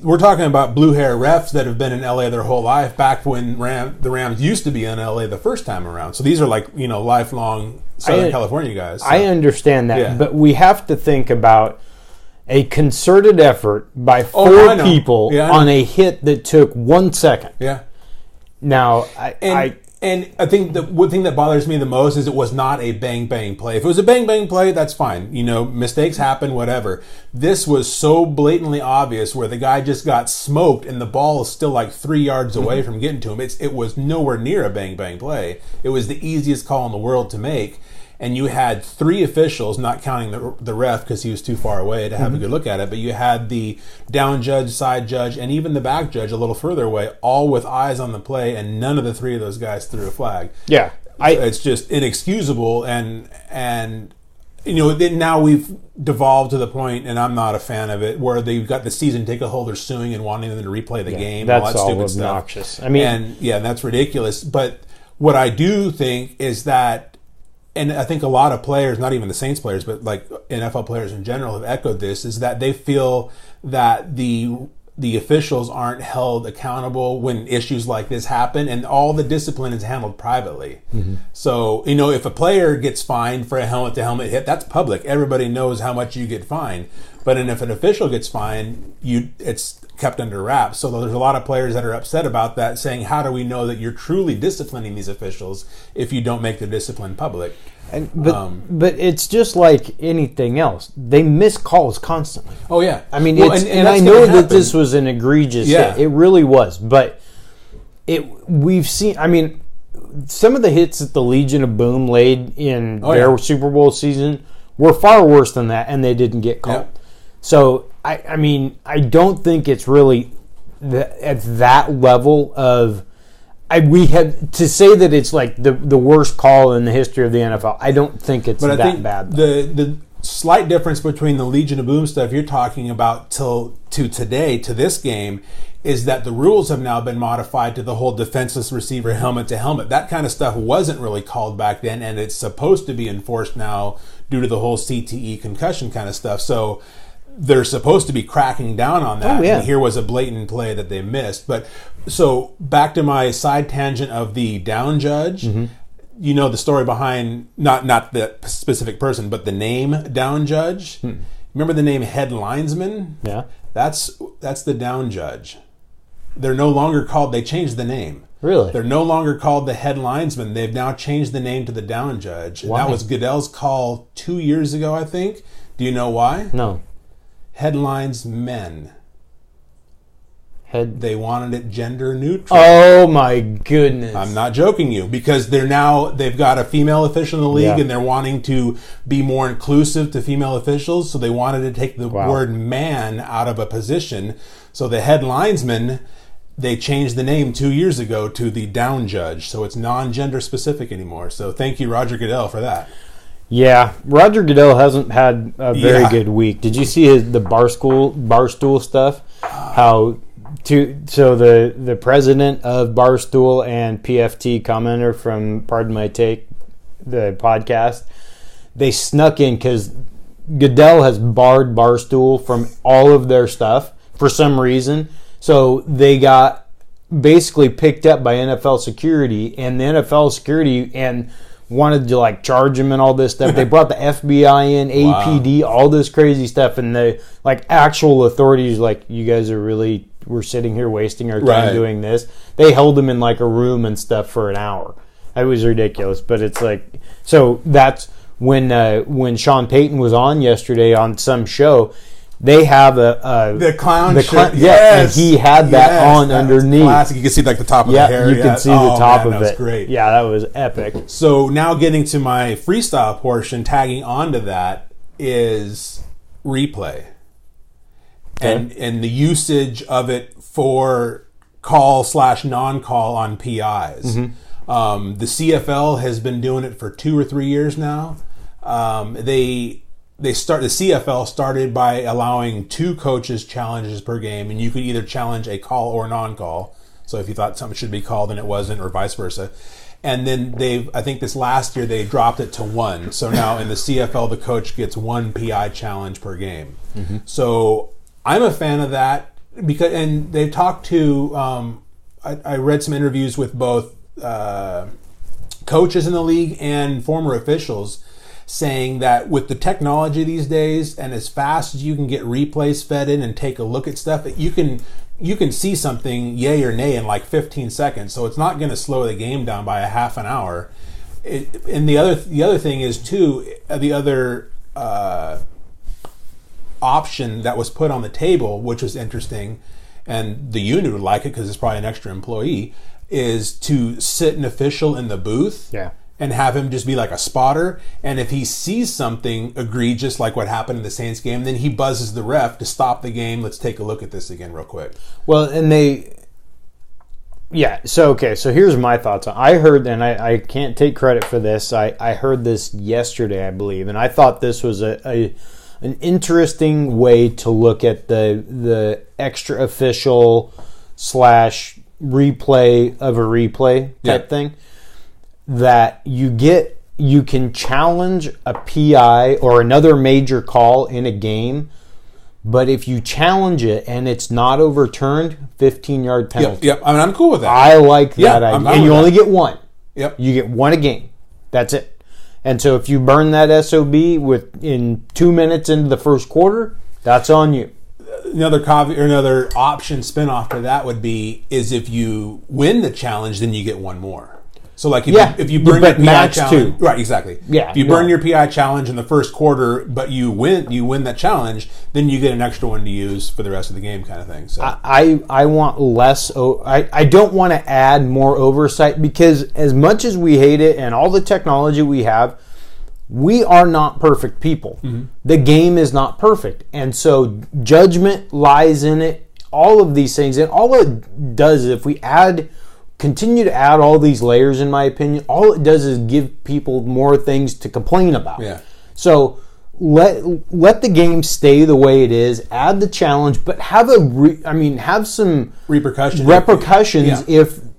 we're talking about blue hair refs that have been in LA their whole life. Back when the Rams used to be in LA the first time around. So these are like lifelong Southern California guys. So. I understand that, but we have to think about a concerted effort by four people on a hit that took 1 second. Yeah. Now, And I think the one thing that bothers me the most is it was not a bang-bang play. If it was a bang-bang play, that's fine. Mistakes happen, whatever. This was so blatantly obvious where the guy just got smoked and the ball is still like 3 yards away from getting to him. It was nowhere near a bang-bang play. It was the easiest call in the world to make. And you had 3 officials, not counting the ref because he was too far away to have a good look at it, but you had the down judge, side judge, and even the back judge a little further away, all with eyes on the play, and none of the 3 of those guys threw a flag. Yeah. It's just inexcusable, and now we've devolved to the point, and I'm not a fan of it, where they've got the season ticket holders suing and wanting them to replay the game. That's all that all stupid obnoxious. Stuff. And that's ridiculous. But what I do think is that, and I think a lot of players, not even the Saints players, but like NFL players in general have echoed this, is that they feel that the officials aren't held accountable when issues like this happen, and all the discipline is handled privately. So, if a player gets fined for a helmet-to-helmet hit, that's public. Everybody knows how much you get fined. But if an official gets fined, it's kept under wraps. So there's a lot of players that are upset about that, saying, how do we know that you're truly disciplining these officials if you don't make the discipline public? But it's just like anything else. They miss calls constantly. Oh, yeah. I mean, and I know that this was an egregious hit. It really was. But we've seen, some of the hits that the Legion of Boom laid in their Super Bowl season were far worse than that, and they didn't get called. Yeah. So, I don't think it's really at that level of... we have to say that it's like the worst call in the history of the NFL. I don't think it's that bad. The slight difference between the Legion of Boom stuff you're talking about to today, to this game, is that the rules have now been modified to the whole defenseless receiver helmet to helmet. That kind of stuff wasn't really called back then, and it's supposed to be enforced now due to the whole CTE concussion kind of stuff. So they're supposed to be cracking down on that. And here was a blatant play that they missed. But so back to my side tangent of the down judge. The story behind not the specific person, but the name down judge. Remember the name head linesman? Yeah. That's the down judge. They're no longer called. They changed the name. Really? They're no longer called the head linesman. They've now changed the name to the down judge. And that was Goodell's call 2 years ago, I think. Do you know why? No. Headlines men. They wanted it gender neutral. Oh my goodness. I'm not joking you, because they've got a female official in the league and they're wanting to be more inclusive to female officials, so they wanted to take the word man out of a position. So the head linesman, they changed the name 2 years ago to the down judge, so it's non-gender specific anymore. So thank you, Roger Goodell, for that. Yeah, Roger Goodell hasn't had a very good week. Did you see the Barstool stuff? So the president of Barstool and PFT commenter from Pardon My Take, the podcast, they snuck in because Goodell has barred Barstool from all of their stuff for some reason. So they got basically picked up by NFL security, and the NFL security wanted to charge him and all this stuff. They brought the FBI in, APD, all this crazy stuff, and the actual authorities you guys we're sitting here wasting our time doing this. They held him in a room and stuff for an hour. It was ridiculous, but it's so that's when Sean Payton was on yesterday on some show. They have the clown shirt. And he had that on underneath. Classic. You can see the top of the hair. You can see the top of it. That was great. Yeah, that was epic. So now getting to my freestyle portion, tagging onto that is replay, and the usage of it for call/non-call on PIs. The CFL has been doing it for 2 or 3 years now. The CFL started by allowing 2 coaches challenges per game, and you could either challenge a call or non-call. So if you thought something should be called and it wasn't, or vice versa. And then I think this last year they dropped it to 1. So now in the CFL, the coach gets 1 PI challenge per game. Mm-hmm. So I'm a fan of that and they've talked to, I read some interviews with both coaches in the league and former officials saying that with the technology these days and as fast as you can get replays fed in and take a look at stuff, you can see something yay or nay in like 15 seconds. So it's not going to slow the game down by a half an hour. And the other thing is too, the other option that was put on the table, which was interesting, and the unit would like it because it's probably an extra employee, is to sit an official in the booth. Yeah. And have him just be like a spotter. And if he sees something egregious like what happened in the Saints game, then he buzzes the ref to stop the game. Let's take a look at this again real quick. Well, and so here's my thoughts. I heard, and I can't take credit for this, I heard this yesterday, I believe, and I thought this was an interesting way to look at the extra official / replay of a replay type thing. That you can challenge a PI or another major call in a game, but if you challenge it and it's not overturned, 15-yard penalty. Yep. I mean, I'm cool with that. I like that idea. And you only get 1. Yep. You get 1 a game. That's it. And so if you burn that SOB in 2 minutes into the first quarter, that's on you. Another option spin-off to that would be is if you win the challenge, then you get 1 more. So, like, if you burn your PI challenge, right? Exactly. Yeah. If you burn your PI challenge in the first quarter, but you win that challenge, then you get an extra one to use for the rest of the game, kind of thing. So, I want less. I don't want to add more oversight because as much as we hate it and all the technology we have, we are not perfect people. Mm-hmm. The game is not perfect, and so judgment lies in it. All of these things, and all it does is if we continue to add all these layers, in my opinion, all it does is give people more things to complain about. Yeah. So let the game stay the way it is. Add the challenge, but have some repercussions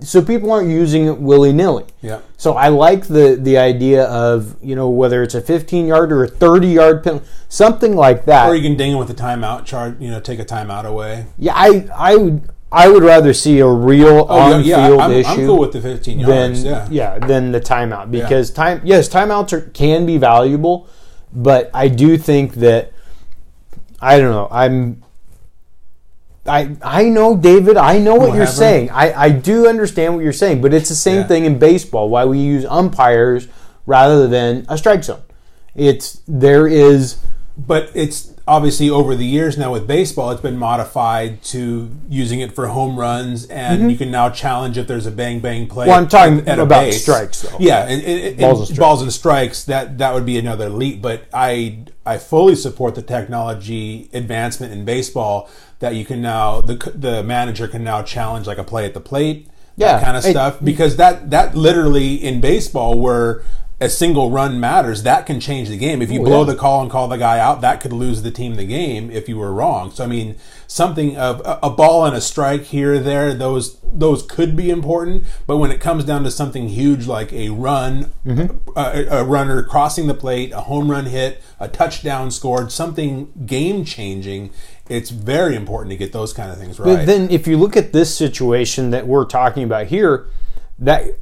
so people aren't using it willy nilly. Yeah. So I like the idea of whether it's a 15-yard or a 30-yard penalty, something like that. Or you can ding them with a timeout charge. take a timeout away. Yeah, I would rather see a real on-field issue. I'm cool with the 15 yards. Than the timeout because timeouts can be valuable, but I do think that I don't know. I know, David. I know what you're saying. I do understand what you're saying, but it's the same thing in baseball. Why we use umpires rather than a strike zone. But it's obviously over the years now with baseball, it's been modified to using it for home runs, and you can now challenge if there's a bang play. Well, I'm talking about strikes, though. Yeah, balls and strikes. That would be another leap. But I fully support the technology advancement in baseball that you can now the manager can now challenge like a play at the plate, that kind of stuff, because that literally in baseball where a single run matters, that can change the game. If you blow the call and call the guy out, that could lose the team the game if you were wrong. So, I mean, something of a ball and a strike here or there, those could be important. But when it comes down to something huge like a run, a runner crossing the plate, a home run hit, a touchdown scored, something game-changing, it's very important to get those kind of things right. But then if you look at this situation that we're talking about here, that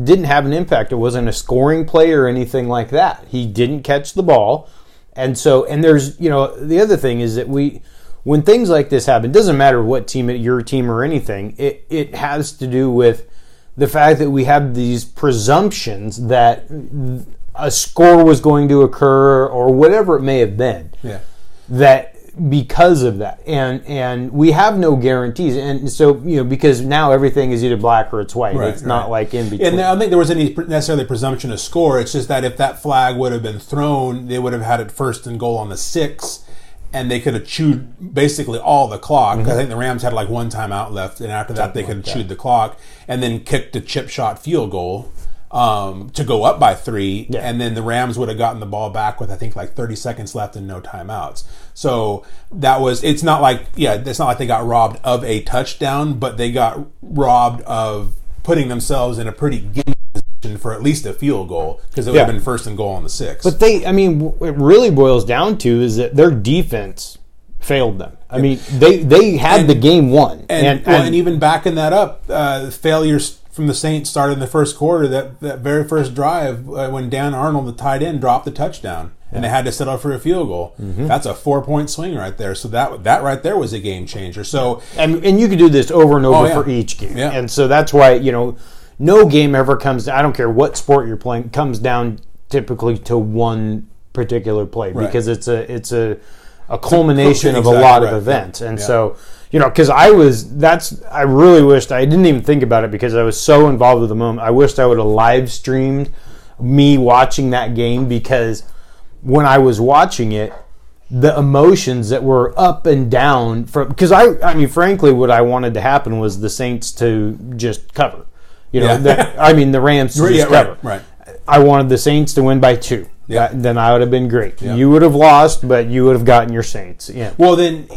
didn't have an impact. It wasn't a scoring play or anything like that. He didn't catch the ball. And there's, the other thing is that when things like this happen, it doesn't matter what team, your team or anything, it has to do with the fact that we have these presumptions that a score was going to occur or whatever it may have been. Yeah. That because of that, and we have no guarantees, and so because now everything is either black or it's white. It's not like in between. And I don't think there was any necessarily presumption of score. It's just that if that flag would have been thrown, they would have had it 1st and goal on the 6, and they could have chewed basically all the clock. Because I think the Rams had like 1 timeout left, and after that they could have chewed the clock, and then kicked a chip shot field goal to go up by 3, and then the Rams would have gotten the ball back with I think like 30 seconds left and no timeouts. So it's not like they got robbed of a touchdown, but they got robbed of putting themselves in a pretty gimme position for at least a field goal, because it would have been 1st and goal on the 6. But what it really boils down to is that their defense failed them. I mean, they had the game won. And even backing that up, failures from the Saints started in the first quarter. That very first drive, when Dan Arnold, the tight end, dropped the touchdown, and they had to settle for a field goal. Mm-hmm. That's a 4-point swing right there. So that right there was a game changer. So and you could do this over and over for each game. Yeah. And so that's why, no game ever comes down, I don't care what sport you're playing, comes down typically to one particular play, because it's a culmination of a lot of events. And so, because I really wished, I didn't even think about it because I was so involved with the moment. I wished I would have live streamed me watching that game, because when I was watching it, the emotions that were up and down because I mean, frankly, what I wanted to happen was the Saints to just cover. The Rams to just cover. Right. I wanted the Saints to win by 2. Yeah. Then I would have been great. Yeah. You would have lost, but you would have gotten your Saints. Yeah. Well, then,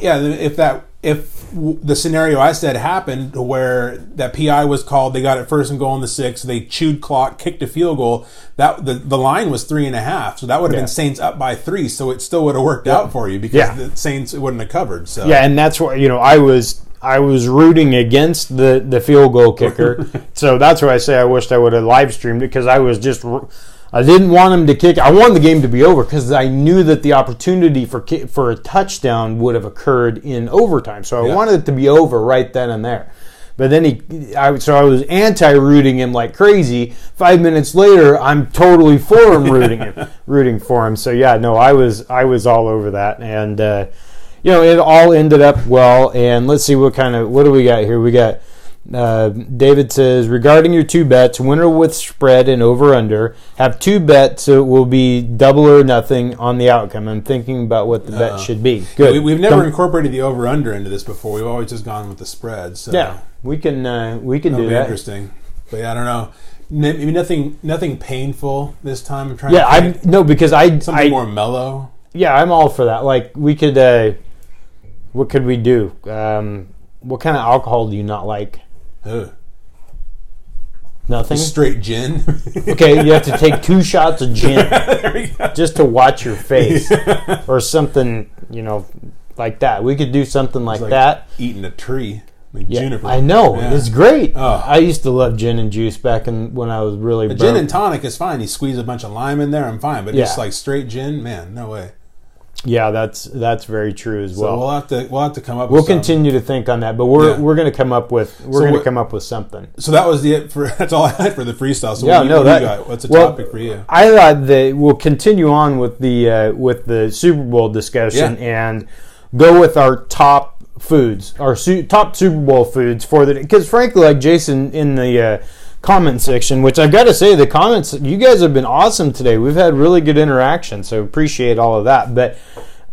if the scenario I said happened, where that PI was called, they got it 1st and goal on the 6, they chewed clock, kicked a field goal. That the line was 3.5, so that would have been Saints up by 3. So it still would have worked out for you, because the Saints wouldn't have covered. So and that's what I was rooting against the field goal kicker. So that's why I say I wished I would have live streamed it, because I didn't want him to kick. I wanted the game to be over, because I knew that the opportunity for a touchdown would have occurred in overtime. So I wanted it to be over right then and there. But then I was anti-rooting him like crazy. 5 minutes later, I'm totally for him, rooting for him. So I was all over that, and it all ended up well. And let's see what do we got here? We got. David says, regarding your 2 bets, winner with spread and over-under, have 2 bets, so it will be double or nothing on the outcome. I'm thinking about what the bet should be. Good. We've never incorporated the over-under into this before. We've always just gone with the spread. So yeah, we can do that. Interesting. But I don't know. Maybe nothing painful this time. I'm trying because something more mellow. Yeah, I'm all for that. Like, we could, what could we do? What kind of alcohol do you not like? Nothing? Straight gin. Okay, you have to take 2 shots of gin just to watch your face. Or something, like that. We could do something like that. Eating a tree. Like juniper. I know. Yeah. It's great. Oh. I used to love gin and juice back when I was really gin and tonic is fine. You squeeze a bunch of lime in there, I'm fine. But just like straight gin, man, no way. Yeah, that's very true as well. So we'll have to come up. We'll continue to think on that, but we're going to come up with come up with something. So that was that's all I had for the freestyle. So what do you got? What's a topic for you? I thought that we'll continue on with the Super Bowl discussion and go with our top foods, our top Super Bowl foods for the, because frankly, like Jason in the comment section, which I've got to say, the comments, you guys have been awesome today. We've had really good interaction, so appreciate all of that. But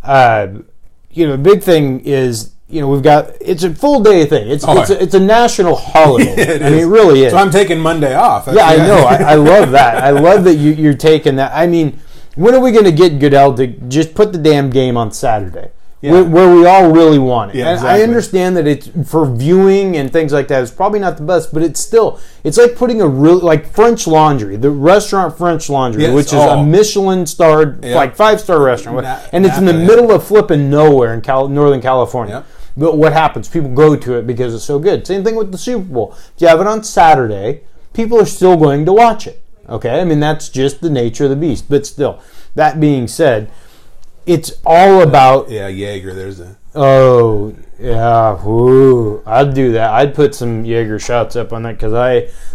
the big thing is, we've got, it's a full day thing. It's a national holiday. I mean, it really is. So I'm taking Monday off. I know. I love that. I love that you're taking that. I mean, when are we going to get Goodell to just put the damn game on Saturday? Yeah. Where we all really want it. Yeah, exactly. And I understand that it's for viewing and things like that. It's probably not the best, but it's like putting a real, like French Laundry, the restaurant French Laundry, which is a Michelin-starred, like 5-star restaurant, and it's in the middle of flipping nowhere in Northern California. Yep. But what happens? People go to it because it's so good. Same thing with the Super Bowl. If you have it on Saturday, people are still going to watch it. Okay, I mean, that's just the nature of the beast. But still, that being said, it's all about... Jaeger, there's a... Oh, yeah, ooh, I'd do that. I'd put some Jaeger shots up on that, because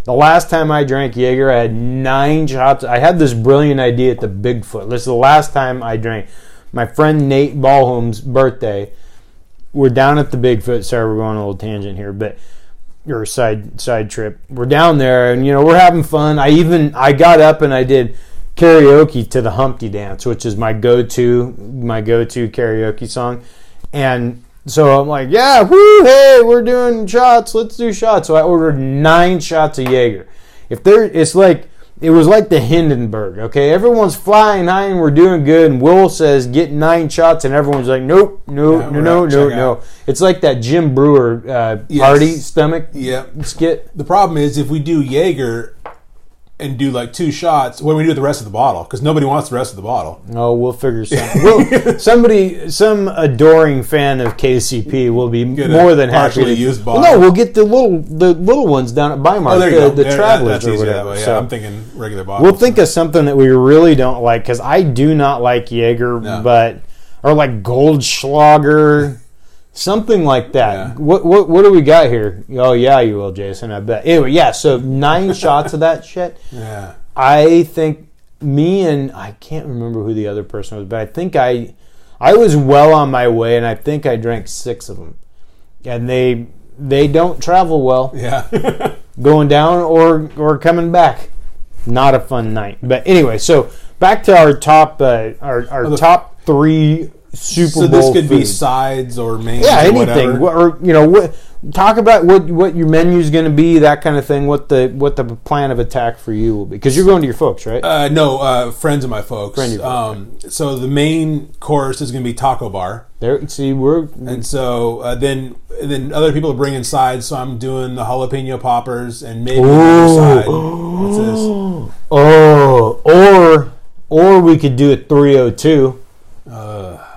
the last time I drank Jaeger, I had 9 shots. I had this brilliant idea at the Bigfoot. This is the last time I drank. My friend Nate Ballholm's birthday, we're down at the Bigfoot. Sorry, we're going on a little tangent here, but... or side trip. We're down there, and, we're having fun. I got up and I did... karaoke to the Humpty Dance, which is my go-to karaoke song. And so I'm like, yeah, woo, hey, we're doing shots, let's do shots. So I ordered 9 shots of Jaeger. It's like it was like the Hindenburg, okay? Everyone's flying high and we're doing good, and Will says get 9 shots, and everyone's like, nope, no. It's like that Jim Brewer party stomach skit. The problem is if we do Jaeger and do like 2 shots, what do we do with the rest of the bottle? Because nobody wants the rest of the bottle. Oh, we'll figure something. Some adoring fan of KCP will be more than happy to use bottle. Well, no, we'll get the little ones down at Bimart, the Travelers or whatever. Yeah, so I'm thinking regular bottles. We'll think of something that we really don't like, because I do not like Jaeger, or like Goldschlager. Something like that. Yeah. What do we got here? Oh, yeah, you will, Jason, I bet. Anyway, so 9 shots of that shit. Yeah. I think me and I can't remember who the other person was, but I think I was well on my way, and I think I drank 6 of them. And they don't travel well. Yeah. Going down or coming back. Not a fun night. But anyway, so back to our top top 3 Super Bowl. So this could be foods. Sides or mains, or anything, or talk about what your menu is going to be, that kind of thing. What the plan of attack for you will be, because you're going to your folks, right? No, friends of my folks. So the main course is going to be taco bar. And so then other people bring in sides. So I'm doing the jalapeno poppers and maybe another side. What's this? Or we could do a 302.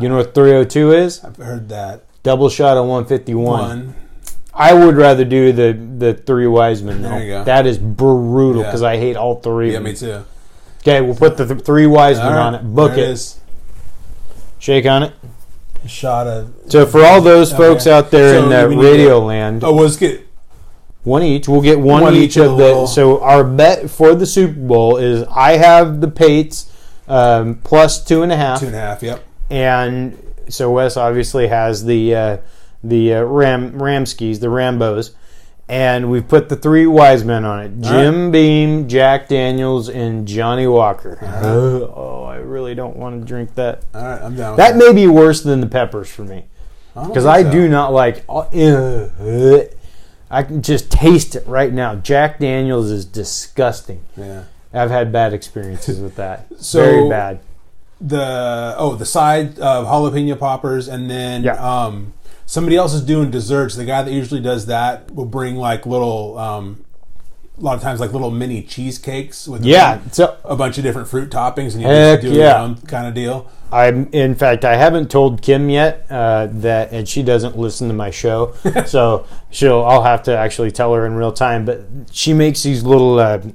You know what 302 is? I've heard that. Double shot of 151. I would rather do the 3 Wiseman, though. There you go. That is brutal, because I hate all 3 Yeah, of them. me too. Okay, we'll put the 3 Wiseman on it. Book it. Shake on it. A shot of... So for all those folks out there in Radio Land... let's get... One each. We'll get one each of the... So our bet for the Super Bowl is I have the Pates plus 2.5. 2.5, yep. And so Wes obviously has the Ramskis, the Rambos, and we've put the 3 Wisemen on it: Jim Beam, Jack Daniels, and Johnny Walker. I really don't want to drink that. All right, I'm down. That may be worse than the peppers for me, because I do not like. I can just taste it right now. Jack Daniels is disgusting. Yeah, I've had bad experiences with that. Very bad. The side of jalapeno poppers, and then somebody else is doing desserts. The guy that usually does that will bring like little a lot of times like little mini cheesecakes with a bunch of different fruit toppings, and you just do your own kind of deal. In fact, I haven't told Kim yet that, and she doesn't listen to my show, so I'll have to actually tell her in real time. But she makes these little mini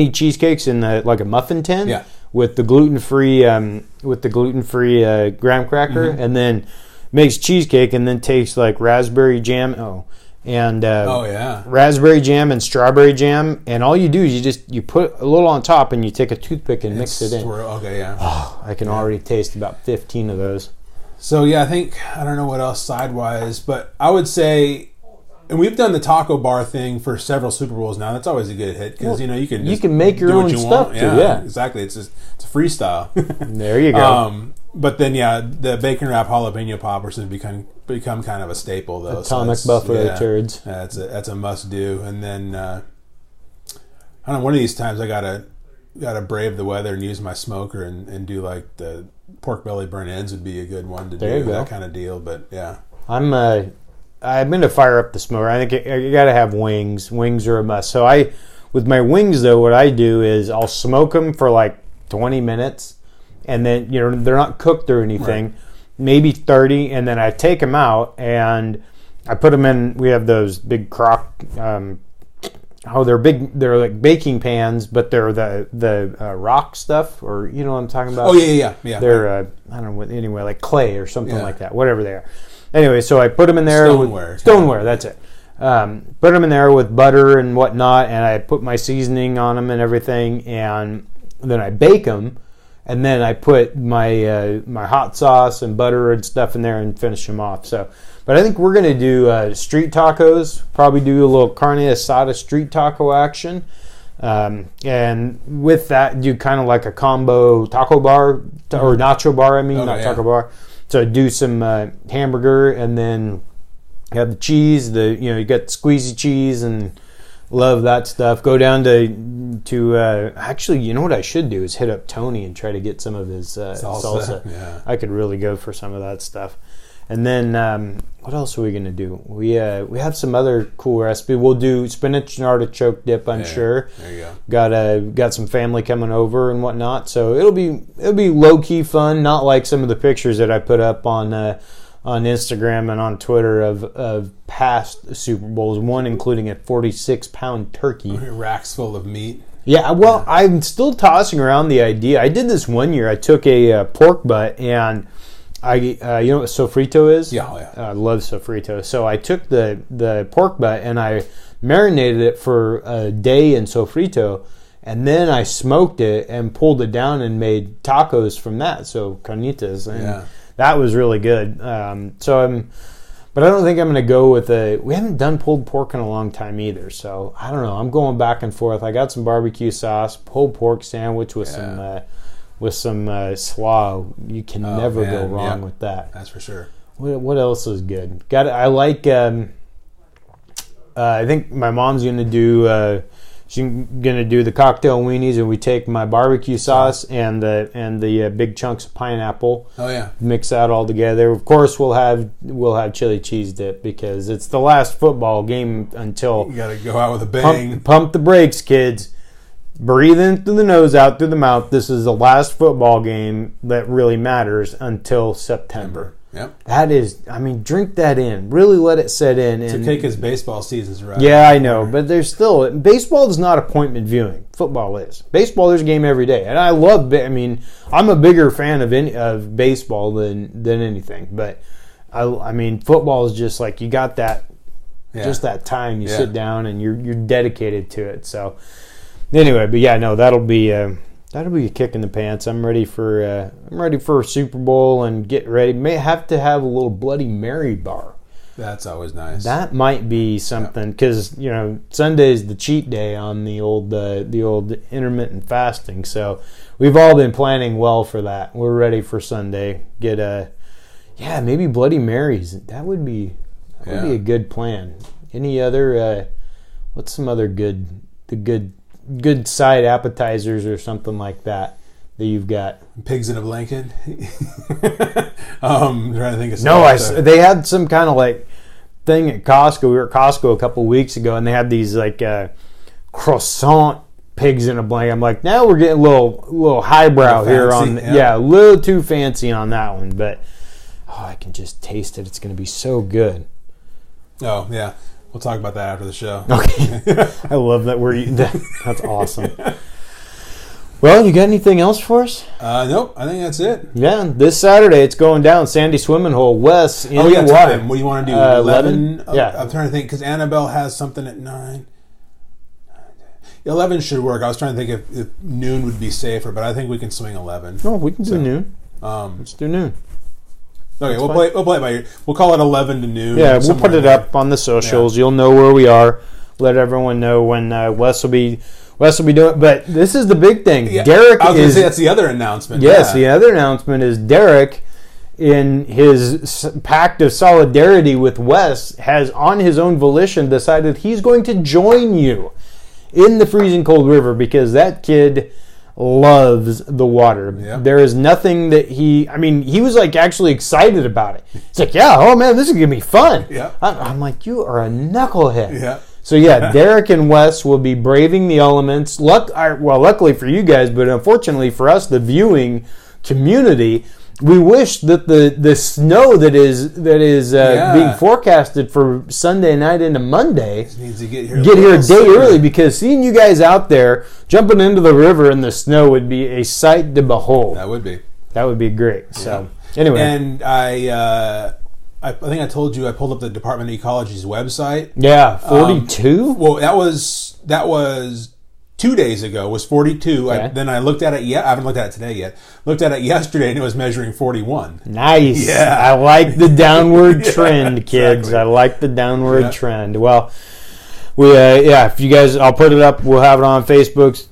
cheesecakes in like a muffin tin. Yeah. With the gluten-free graham cracker, and then makes cheesecake, and then takes like raspberry jam. Raspberry jam and strawberry jam, and all you do is you put a little on top, and you take a toothpick and mix it in. I can already taste about 15 of those. So I don't know what else sidewise, but I would say. And we've done the taco bar thing for several Super Bowls now. That's always a good hit, because you can make your own stuff too. Yeah, exactly. It's a freestyle. There you go. But then the bacon wrap jalapeno poppers have become kind of a staple, though. Atomic buffalo turds. That's a must do. And then I don't know. One of these times I gotta brave the weather and use my smoker and do like the pork belly burnt ends would be a good one to do, that kind of deal. But yeah, I'm going to fire up the smoker. I think you got to have wings. Wings are a must. So with my wings though, what I do is I'll smoke them for like 20 minutes, and then they're not cooked or anything, maybe 30, and then I take them out and I put them in. We have those big crock. They're big. They're like baking pans, but they're the rock stuff, or you know what I'm talking about. Oh yeah. They're I don't know what, anyway, like clay or something like that. Whatever they are. Anyway, so I put them in there stoneware. That's it. Put them in there with butter and whatnot, and I put my seasoning on them and everything, and then I bake them, and then I put my my hot sauce and butter and stuff in there and finish them off. So, but I think we're gonna do street tacos. Probably do a little carne asada street taco action, and with that, do kind of like a combo taco bar or nacho bar. Taco bar. So do some hamburger, and then you have the cheese. You got the squeezy cheese and Love that stuff. Go down to actually, you know what I should do is hit up Tony and try to get some of his salsa. Yeah. I could really go for some of that stuff. And then what else are we going to do? We have some other cool recipe. We'll do spinach and artichoke dip, I'm sure. There you go. Got some family coming over and whatnot. So it'll be low key fun, not like some of the pictures that I put up on Instagram and on Twitter of past Super Bowls, one including a 46-pound turkey. Racks full of meat. Yeah, well, I'm still tossing around the idea. I did this one year. I took a pork butt and you know what sofrito is? Yeah. I love sofrito. So I took the pork butt and I marinated it for a day in sofrito, and then I smoked it and pulled it down and made tacos from that. So carnitas, and that was really good. But I don't think I'm going to go with we haven't done pulled pork in a long time either. So I don't know. I'm going back and forth. I got some barbecue sauce, pulled pork sandwich with some slaw. You can never go wrong with that. That's for sure. What else is good? I like. I think my mom's gonna do. She's gonna do the cocktail weenies, and we take my barbecue sauce and the big chunks of pineapple. Oh yeah. Mix that all together. Of course, we'll have chili cheese dip because it's the last football game until you gotta go out with a bang. Pump the brakes, kids. Breathe in through the nose, out through the mouth. This is the last football game that really matters until September. Yep. That is, drink that in. Really let it set in. To take his baseball seasons right. Yeah, I know, but there's still baseball is not appointment viewing. Football is. Baseball, there's a game every day, and I love. I'm a bigger fan of baseball than anything, but football is just like you got that, just that time you sit down and you're dedicated to it. So. Anyway, but that'll be a kick in the pants. I'm ready for a Super Bowl and get ready. May have to have a little Bloody Mary bar. That's always nice. That might be something because Sunday's the cheat day on the old intermittent fasting. So we've all been planning well for that. We're ready for Sunday. Get maybe Bloody Marys. That would be a good plan. Any other? What's some other good side appetizers or something like that you've got? Pigs in a blanket. I'm trying to think of something. They had some kind of like thing at Costco. We were at Costco a couple weeks ago, and they had these like croissant pigs in a blanket. I'm like, now we're getting a little highbrow here a little too fancy on that one. But I can just taste it. It's going to be so good. Oh yeah. We'll talk about that after the show. Okay. I love that that's awesome. Well, you got anything else for us? Nope. I think that's it. Yeah, this Saturday it's going down. Sandy Swimming Hole, Wes. We got time. What do you want to do? 11? Yeah. I'm trying to think because Annabelle has something at 9. 11 should work. I was trying to think if noon would be safer, but I think we can swing 11. No, we can do noon. Let's do noon. Okay, we'll play it by ear. We'll call it 11 to noon. Yeah, we'll put it up on the socials. Yeah. You'll know where we are. Let everyone know when Wes will be doing. But this is the big thing. Yeah, Derek I was going to say that's the other announcement. Yes, the other announcement is Derek, in his pact of solidarity with Wes, has on his own volition decided he's going to join you in the freezing cold river because that kid loves the water. Yep. There is nothing that he was like actually excited about it. It's like, oh man, this is going to be fun. Yep. I'm like, you are a knucklehead. Yeah. So Derek and Wes will be braving the elements. Luckily for you guys, but unfortunately for us, the viewing community, we wish that the snow that is being forecasted for Sunday night into Monday needs to get here a day early, because seeing you guys out there jumping into the river in the snow would be a sight to behold. That would be great. Yeah. So anyway, and I think I told you I pulled up the Department of Ecology's website. Yeah, 42. Well, that was 2 days ago. Was 42. Okay. Then I looked at it. I haven't looked at it today yet. Looked at it yesterday, and it was measuring 41. Nice. Yeah, I like the downward trend, kids. Exactly. I like the downward trend. Well, if you guys, I'll put it up. We'll have it on Facebook,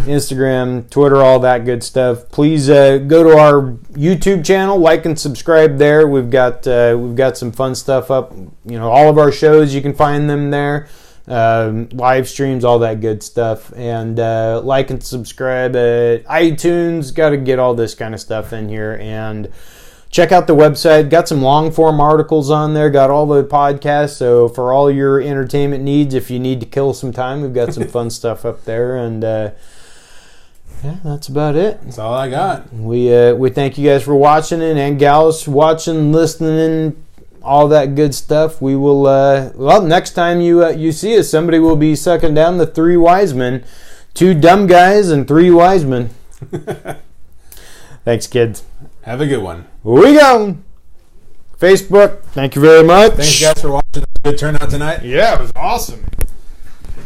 Instagram, Twitter, all that good stuff. Please go to our YouTube channel, like and subscribe there. We've got some fun stuff up. All of our shows, you can find them there. live streams, all that good stuff. And like and subscribe at iTunes. Got to get all this kind of stuff in here. And check out the website. Got some long-form articles on there. Got all the podcasts. So for all your entertainment needs, if you need to kill some time, we've got some fun stuff up there. And yeah, that's about it. That's all I got. We thank you guys for watching and gals watching, listening, all that good stuff. We will next time you see us, somebody will be sucking down the 3 wise men, 2 dumb guys and 3 wise men. Thanks, kids. Have a good one. We go. Facebook, thank you very much. Thanks, guys, for watching. Good turnout tonight. Yeah, it was awesome.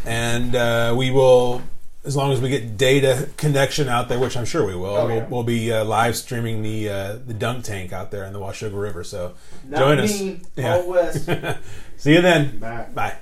And we will, as long as we get data connection out there, which I'm sure we will, we'll be live streaming the dunk tank out there in the Washougal River. So join us. All West. See you then. Bye. Bye.